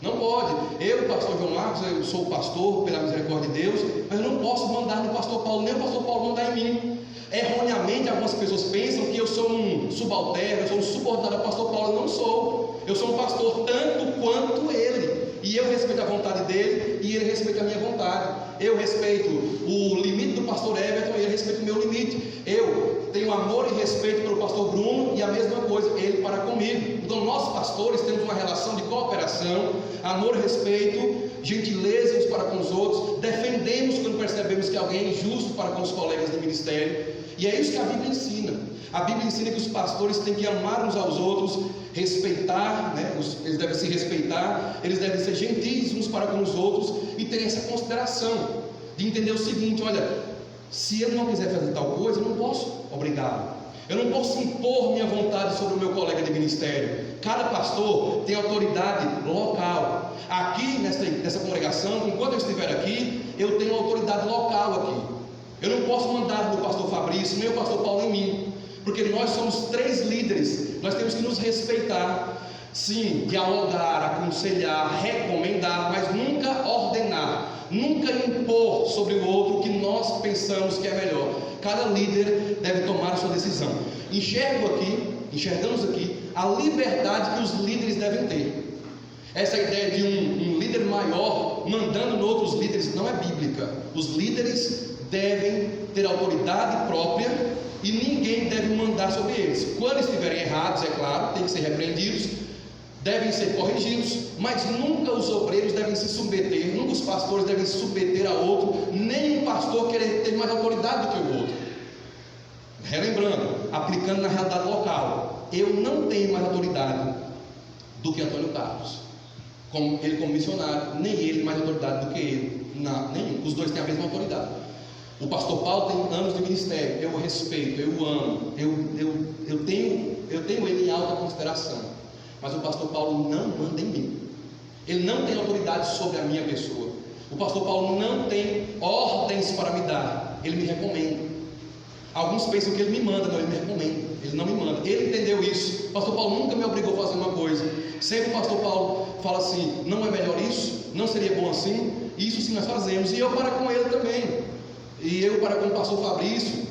Não pode. Eu, pastor João Marcos, eu sou pastor pela misericórdia de Deus, mas eu não posso mandar no pastor Paulo, nem o pastor Paulo mandar em mim. Erroneamente algumas pessoas pensam que eu sou um subalterno, eu sou um subordinado ao pastor Paulo. Eu não sou. Eu sou um pastor tanto quanto ele. E eu respeito a vontade dele e ele respeita a minha vontade. Eu respeito o limite do pastor Everton e ele respeita o meu limite. Eu tenho amor e respeito pelo pastor Bruno e a mesma coisa ele para comigo. Então nós pastores temos uma relação de cooperação, amor, respeito, gentileza uns para com os outros. Defendemos quando percebemos que alguém é injusto para com os colegas de ministério. E é isso que a Bíblia ensina. A Bíblia ensina que os pastores têm que amar uns aos outros, respeitar, eles devem se respeitar, eles devem ser gentis uns para com os outros e ter essa consideração de entender o seguinte: olha, se ele não quiser fazer tal coisa, eu não posso obrigá-lo, eu não posso impor minha vontade sobre o meu colega de ministério. Cada pastor tem autoridade local. Aqui nessa congregação, enquanto eu estiver aqui, eu tenho autoridade local aqui. Eu não posso mandar no pastor Fabrício nem o pastor Paulo em mim, porque nós somos 3 líderes. Nós temos que nos respeitar, sim, dialogar, aconselhar, recomendar, mas nunca ordenar, nunca impor sobre o outro o que nós pensamos que é melhor. Cada líder deve tomar a sua decisão. Enxergamos aqui a liberdade que os líderes devem ter. Essa ideia de um líder maior mandando em outros líderes não é bíblica. Os líderes devem ter autoridade própria e ninguém deve mandar sobre eles. Quando estiverem errados, é claro, tem que ser repreendidos, devem ser corrigidos, mas nunca os obreiros devem se submeter, nunca os pastores devem se submeter a outro, nem um pastor querer ter mais autoridade do que o outro. Relembrando, aplicando na realidade local, eu não tenho mais autoridade do que Antônio Carlos, como missionário, nem ele mais autoridade do que ele, nenhum. Os dois têm a mesma autoridade. O pastor Paulo tem anos de ministério, eu o respeito, eu o amo, eu tenho ele em alta consideração, mas o pastor Paulo não manda em mim, ele não tem autoridade sobre a minha pessoa. O pastor Paulo não tem ordens para me dar, ele me recomenda. Alguns pensam que ele me manda, não, ele me recomenda, ele não me manda. Ele entendeu isso. O pastor Paulo nunca me obrigou a fazer uma coisa. Sempre o pastor Paulo fala assim: não é melhor isso? Não seria bom assim? Isso sim nós fazemos, e eu para com ele também. E eu para com o pastor Fabrício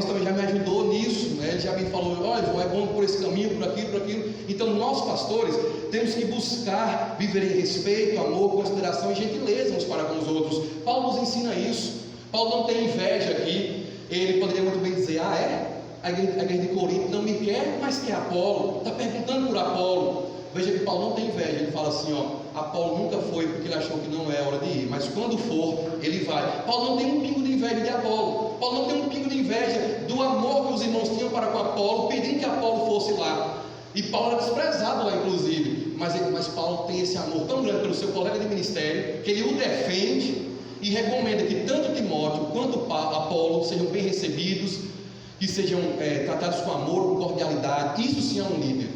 também já me ajudou nisso, né? Ele já me falou: olha, João, é bom por esse caminho, por aquilo. Então nós pastores temos que buscar viver em respeito, amor, consideração e gentileza uns para com os outros. Paulo nos ensina isso. Paulo não tem inveja aqui. Ele poderia muito bem dizer: a igreja de Corinto não me quer, mas quer Apolo, está perguntando por Apolo. Veja que Paulo não tem inveja. Ele fala assim: Apolo nunca foi porque ele achou que não é hora de ir, mas quando for, ele vai. Paulo não tem um pingo de inveja de Apolo. Paulo não tem um pingo de inveja do amor que os irmãos tinham para com Apolo, pedindo que Apolo fosse lá. E Paulo era desprezado lá, inclusive. Mas Paulo tem esse amor tão grande pelo seu colega de ministério, que ele o defende e recomenda que tanto Timóteo quanto Apolo sejam bem recebidos, que sejam tratados com amor, com cordialidade. Isso sim é um líder.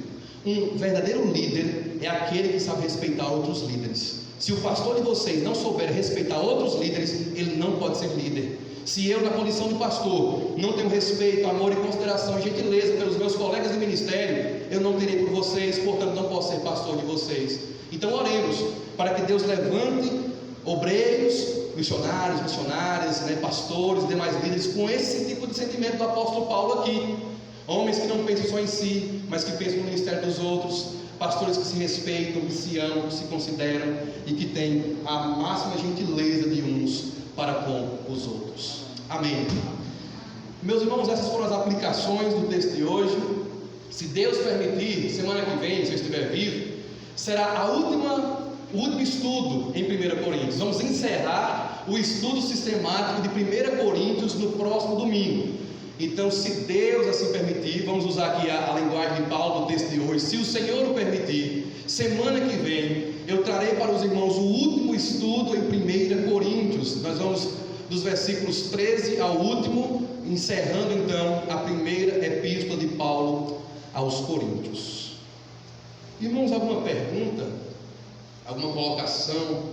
Um verdadeiro líder é aquele que sabe respeitar outros líderes. Se o pastor de vocês não souber respeitar outros líderes, ele não pode ser líder. Se eu, na condição de pastor, não tenho respeito, amor e consideração e gentileza pelos meus colegas de ministério, eu não terei por vocês, portanto não posso ser pastor de vocês. Então oremos para que Deus levante obreiros, missionários, missionárias, pastores e demais líderes com esse tipo de sentimento do apóstolo Paulo aqui. Homens que não pensam só em si, mas que pensam no ministério dos outros. Pastores que se respeitam, que se amam, que se consideram e que têm a máxima gentileza de uns para com os outros. Amém. Meus irmãos, essas foram as aplicações do texto de hoje. Se Deus permitir, semana que vem, se eu estiver vivo, será o último estudo em 1 Coríntios. Vamos encerrar o estudo sistemático de 1 Coríntios no próximo domingo. Então, se Deus assim permitir, vamos usar aqui a linguagem de Paulo do texto de hoje. Se o Senhor o permitir, semana que vem eu trarei para os irmãos o último estudo em 1 Coríntios. Nós vamos dos versículos 13 ao último, encerrando então a primeira epístola de Paulo aos Coríntios. Irmãos, alguma pergunta? Alguma colocação?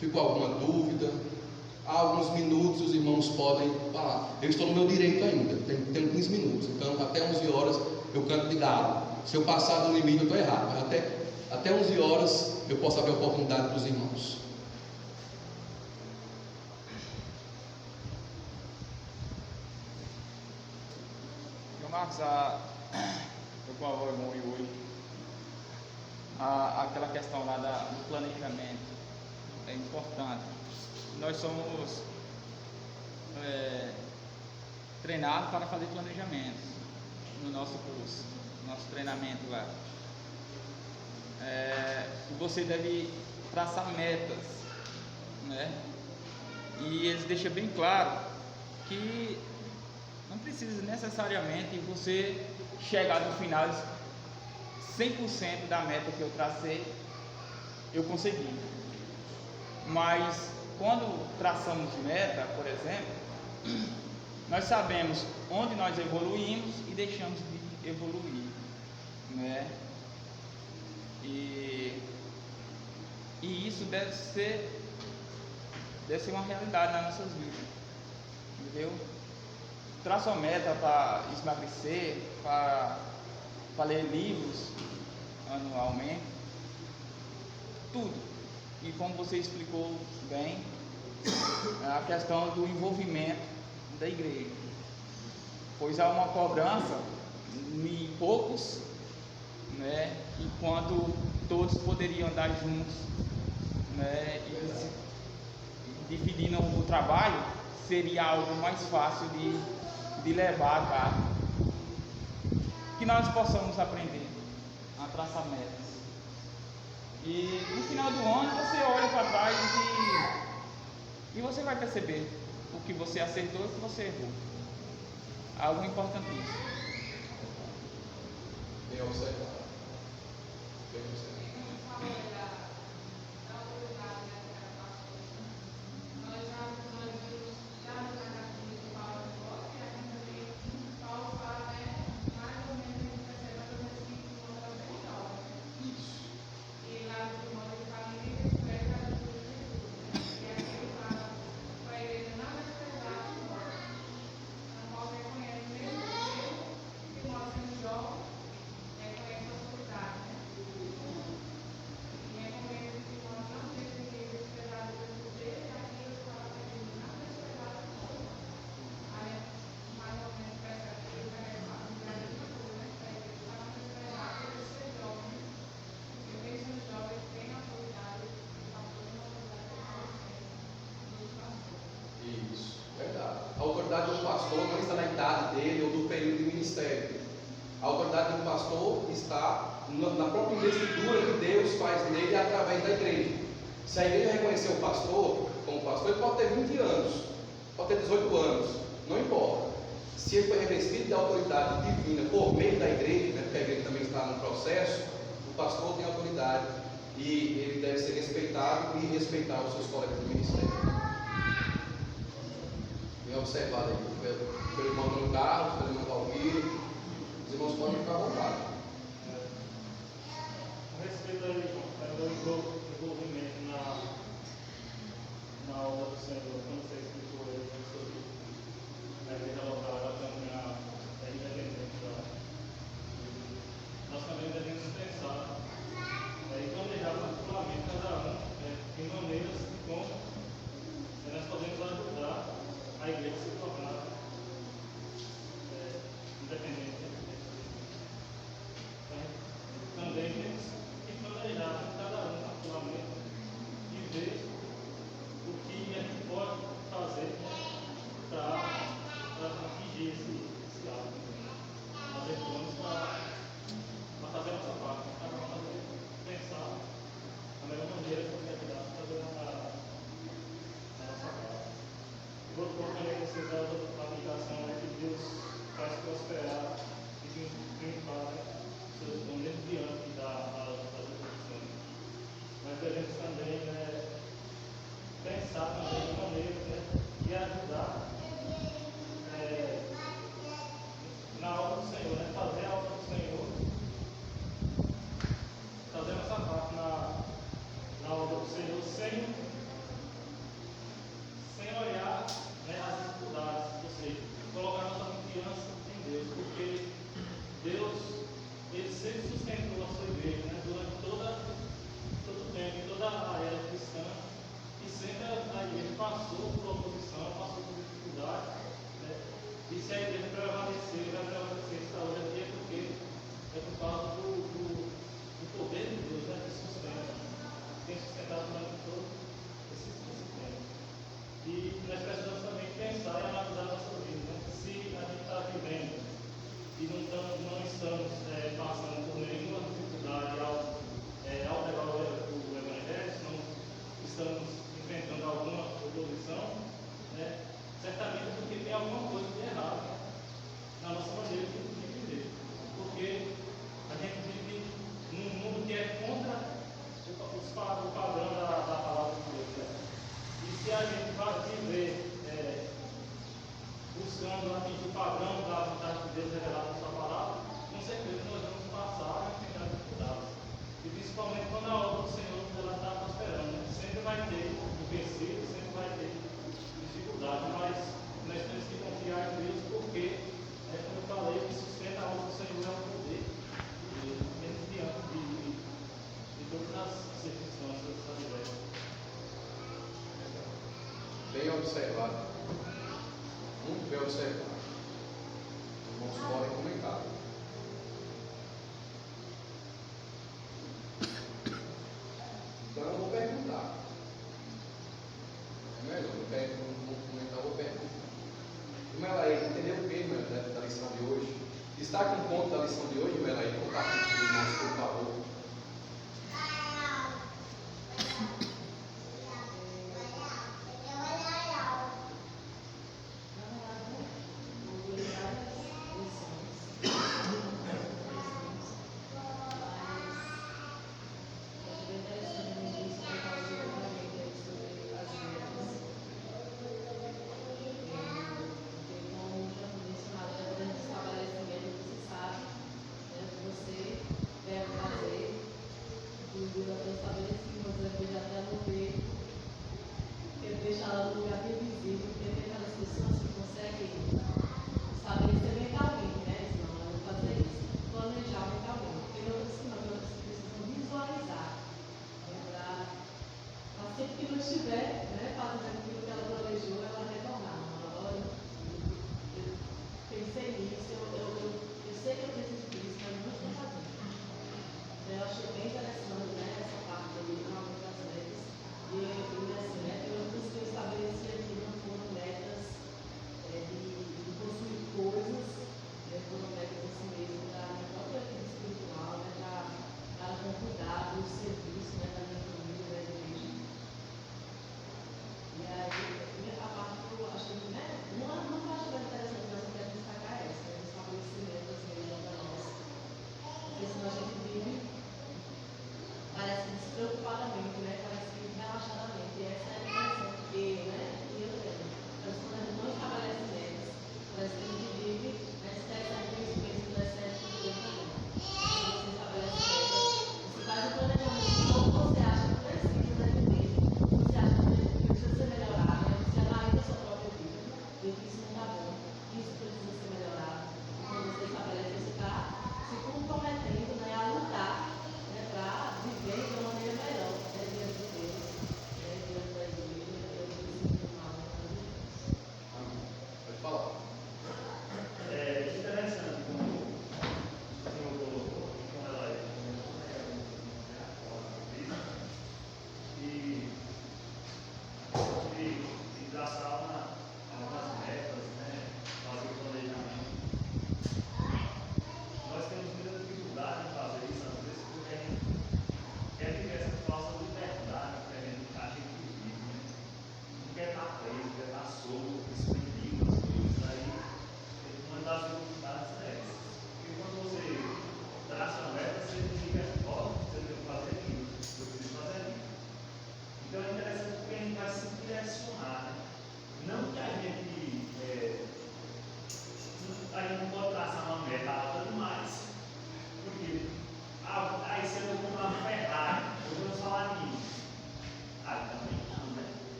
Ficou alguma dúvida? Há alguns minutos os irmãos podem falar. Eu estou no meu direito ainda, tenho 15 minutos, então até 11 horas eu canto de galo. Se eu passar do limite eu estou errado, mas até 11 horas eu posso abrir a oportunidade para os irmãos. Meu Marcos, estou com a voz ruim hoje. Aquela questão lá do planejamento é importante. Nós somos treinados para fazer planejamentos no nosso curso, no nosso treinamento lá. E você deve traçar metas, né? E eles deixam bem claro que não precisa necessariamente você chegar no final 100% da meta que eu tracei, eu consegui. Mas quando traçamos meta, por exemplo, nós sabemos onde nós evoluímos e deixamos de evoluir, né? E isso deve ser uma realidade nas nossas vidas, entendeu? Traça uma meta para emagrecer, para ler livros anualmente, tudo. E como você explicou bem, a questão do envolvimento da igreja, pois há uma cobrança em poucos, né, enquanto todos poderiam andar juntos, né, e dividindo o trabalho, seria algo mais fácil de levar a cabo. Que nós possamos aprender a traçar metas. E no final do ano você olha para trás e você vai perceber o que você acertou e o que você errou. Algo importantíssimo. Bem observado. Bem observado. A autoridade do pastor não está na idade dele ou do período de ministério. A autoridade do pastor está na própria investidura que Deus faz nele através da igreja. Se a igreja reconhecer o pastor como pastor, ele pode ter 20 anos, pode ter 18 anos, não importa. Se ele foi revestido de autoridade divina por meio da igreja, né, porque a igreja também está no processo, o pastor tem autoridade e ele deve ser respeitado e respeitar os seus colegas de ministério. Bem observado aí, pelo irmão Antônio Carlos, pelo irmão Valmir, os irmãos podem ficar à vontade. A respeito do envolvimento na obra do Senhor, como você explicou aí sobre E se a igreja prevalecer, vai prevalecer essa hora aqui, é porque é por causa do poder de Deus, né, que sustenta. Tem sustentado durante todo esse tempo. E nós precisamos também pensar e analisar a nossa vida, né? Se a gente está vivendo e não estamos passando por nenhuma dificuldade ao levar o Evangelho, se não estamos enfrentando alguma oposição, né? Certamente é porque tem alguma coisa de errado na nossa maneira de viver. Porque a gente vive num mundo que é contra o padrão da palavra de Deus. Né? E se a gente vai viver buscando atingir o padrão da vontade de Deus revelado na sua palavra, com certeza nós vamos passar a enfrentar dificuldades. E principalmente quando a obra do Senhor está prosperando. Né? Sempre vai ter o vencido, sempre vai ter dificuldade, mas nós temos que confiar em Deus, porque, como eu falei, o que sustenta a obra do Senhor é o poder de Deus, mesmo diante de todas as circunstâncias adversas. Bem observado. Muito bem observado. Os irmãos podem comentar. Então eu vou perguntar. É melhor, eu vou comentar, eu vou perguntar. Melaí, entendeu o que da lição de hoje? Está com ponto da lição de hoje, Melaí? Compartilhe com os irmãos, por favor.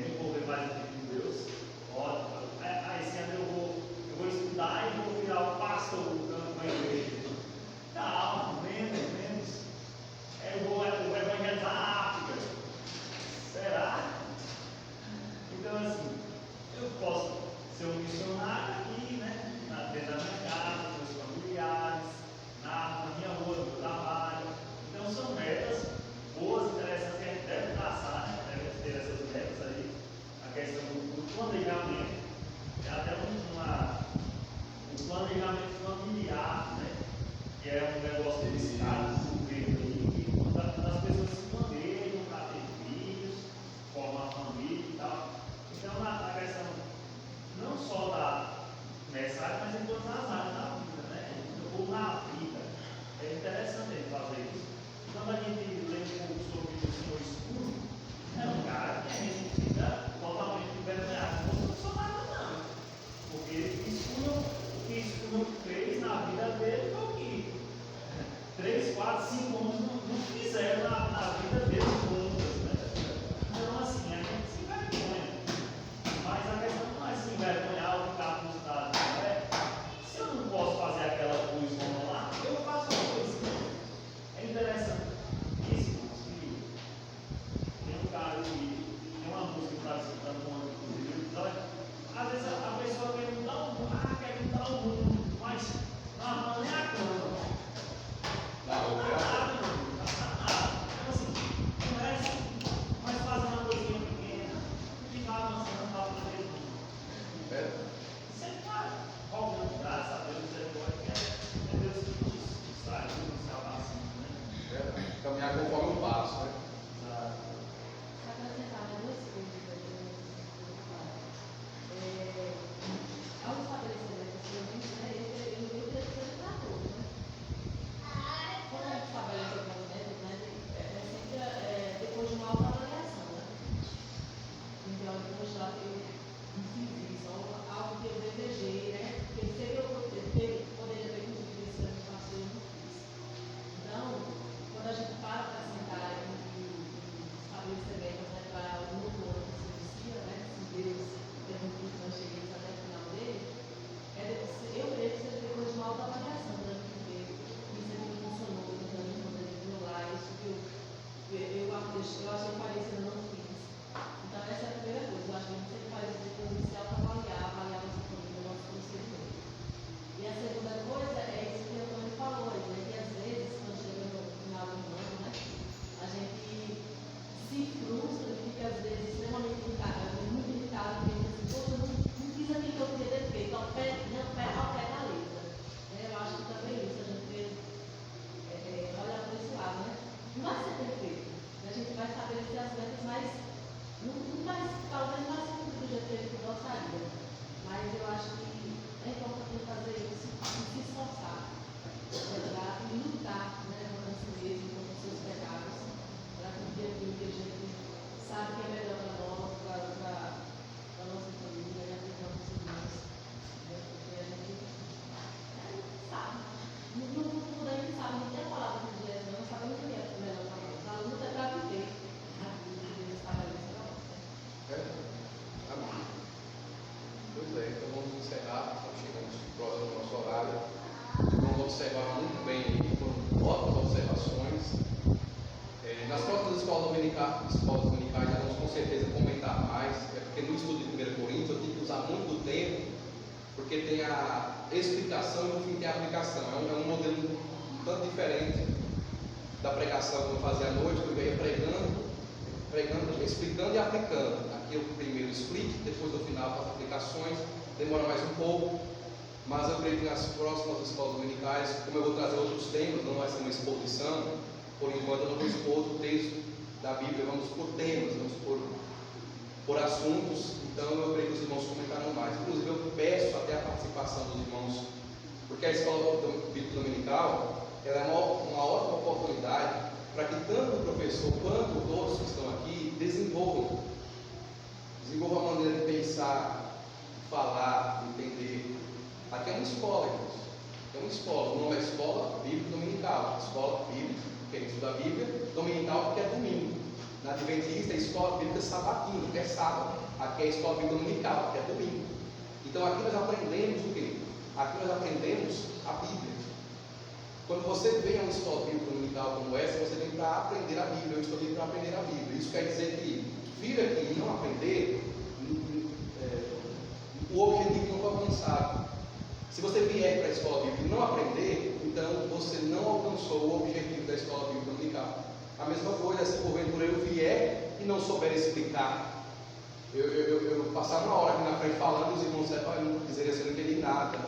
me envolver mais aqui com Deus, ótimo. Esse ano eu vou planejamento familiar, né? Que é um negócio delicado, que as pessoas se planejam para ter filhos, formar família e tal. Então, na questão não só nessa área, mas em todas as áreas da vida, né? Ou na vida. É interessante ele fazer isso. Quando a gente lê um pouco sobre o Senhor Escuro, é um cara que a gente fica totalmente envergonhado. Não sou nada, não. Porque o que Escuro fez na vida dele foi o que 3, 4, 5 anos não fizeram na vida dele juntas, né? Então, assim, a gente se envergonha. Mas a questão não é se envergonhar ou ficar frustrado, não é? Se eu não posso fazer aquela coisa, vamos lá, eu faço a coisa. É interessante. Isso, tem um cara que tem uma música que está citando um ano, inclusive, ele diz, olha, às vezes a pessoa quer mudar o mundo, quer mudar o mundo, mas não arruma nem a cama. Não dá nada, não dá nada. Então assim, começa, mas fazer uma coisinha pequena, e vai avançando para o mesmo. Sempre vai rogando graças a Deus, misericórdia, é Deus que nos traz, nos salva assim, né? Caminhar conforme o passo, né? Ao estabelecimento do serviço, né, ele tem que ser trator, né? Quando a gente estabelece algumas metas, né, sempre depois de uma autoavaliação, né? Então, depois de lá que eu fiz isso, algo que eu desejei, né? Porque sempre eu poderia ter conseguido esse ano passou, eu não fiz. Então, quando a gente para sentar e estabelecer metas, né, para o novo ano que se inicia, né? Se Deus permitir que nós cheguemos até o final dele, eu creio que seja depois de uma autoavaliação do ano que veio, isso aqui não funcionou, então eu não devo lá, isso que eu acho que parecia não fiz. Então essa é a primeira coisa, eu acho que a gente sempre faz isso depois de se autoavaliar, avaliar nossa família, o nosso procedimento. E a segunda coisa é isso que o Antônio falou, né, que às vezes, quando chega no final do ano, né, a gente se frustra e fica às vezes extremamente irritado, muito irritado, porque assim, poxa, eu não fiz aquilo que eu podia ter feito, ao pé da letra. Eu acho que também isso, a gente tem olhar para esse lado, né? Não vai ser perfeito. A gente vai estabelecer as metas, mas não vai, talvez não vai ser tudo do jeito que a gente gostaria. Mas eu acho que é importante fazer isso e se esforçar. E lutar, né, contra si mesmo, contra os seus pecados, para cumprir aquilo que a gente sabe que é melhor para nós, para a nossa família, né, para os nossos irmãos. Porque a gente sabe. No mundo a gente sabe, não tem a palavra que diz, não sabemos o que é melhor para nós. A luta é para viver aquilo que Deus estabelece para nós. Amém. Pois é, então vamos encerrar, estamos chegando próximo do nosso horário. Vamos observar muito bem, foram ótimas observações. Nas próximas escolas dominicais, nós vamos com certeza comentar mais, porque no estudo de 1 Coríntios eu tive que usar muito tempo, porque tem a explicação e no fim tem a aplicação. É um modelo um tanto diferente da pregação que eu fazia à noite, que eu ia pregando, explicando e aplicando. Aqui eu primeiro explico, depois no final faço aplicações, demora mais um pouco, mas eu creio que nas próximas escolas dominicais, como eu vou trazer outros temas, não vai ser uma exposição, por enquanto eu não vou expor o texto da Bíblia, vamos por temas, vamos por assuntos, então eu creio que os irmãos comentaram mais. Inclusive eu peço até a participação dos irmãos, porque a escola bíblica dominical ela é uma ótima oportunidade para que tanto o professor quanto todos que estão aqui desenvolvam a maneira de pensar, falar, entender. Aqui é uma escola, irmãos. É uma escola. O nome é Escola Bíblica Dominical. Escola Bíblica, porque é estuda a Bíblia, dominical porque é domingo. Na Adventista é Escola Bíblica Sabatina, que é sábado. Aqui é Escola Bíblica Dominical, que é domingo. Então aqui nós aprendemos o quê? Aqui nós aprendemos a Bíblia. Quando você vem a uma escola bíblica dominical como essa, você vem para aprender a Bíblia. Eu estou aqui para aprender a Bíblia. Isso quer dizer que vir aqui e não aprender, o objetivo não foi alcançado. Se você vier para a escola bíblica e não aprender, então você não alcançou o objetivo da escola bíblica dominical. A mesma coisa, se porventura eu vier e não souber explicar, eu passar uma hora aqui na frente falando, os irmãos disseram, não dizer assim, eu não entendi nada.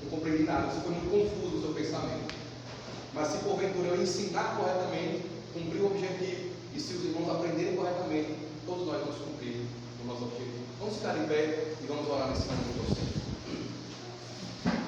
não compreendi nada, você foi muito confuso no seu pensamento. Mas se porventura eu ensinar corretamente, cumprir o objetivo, e se os irmãos aprenderem corretamente, todos nós vamos cumprir o nosso objetivo. Vamos ficar em pé e vamos orar nesse momento.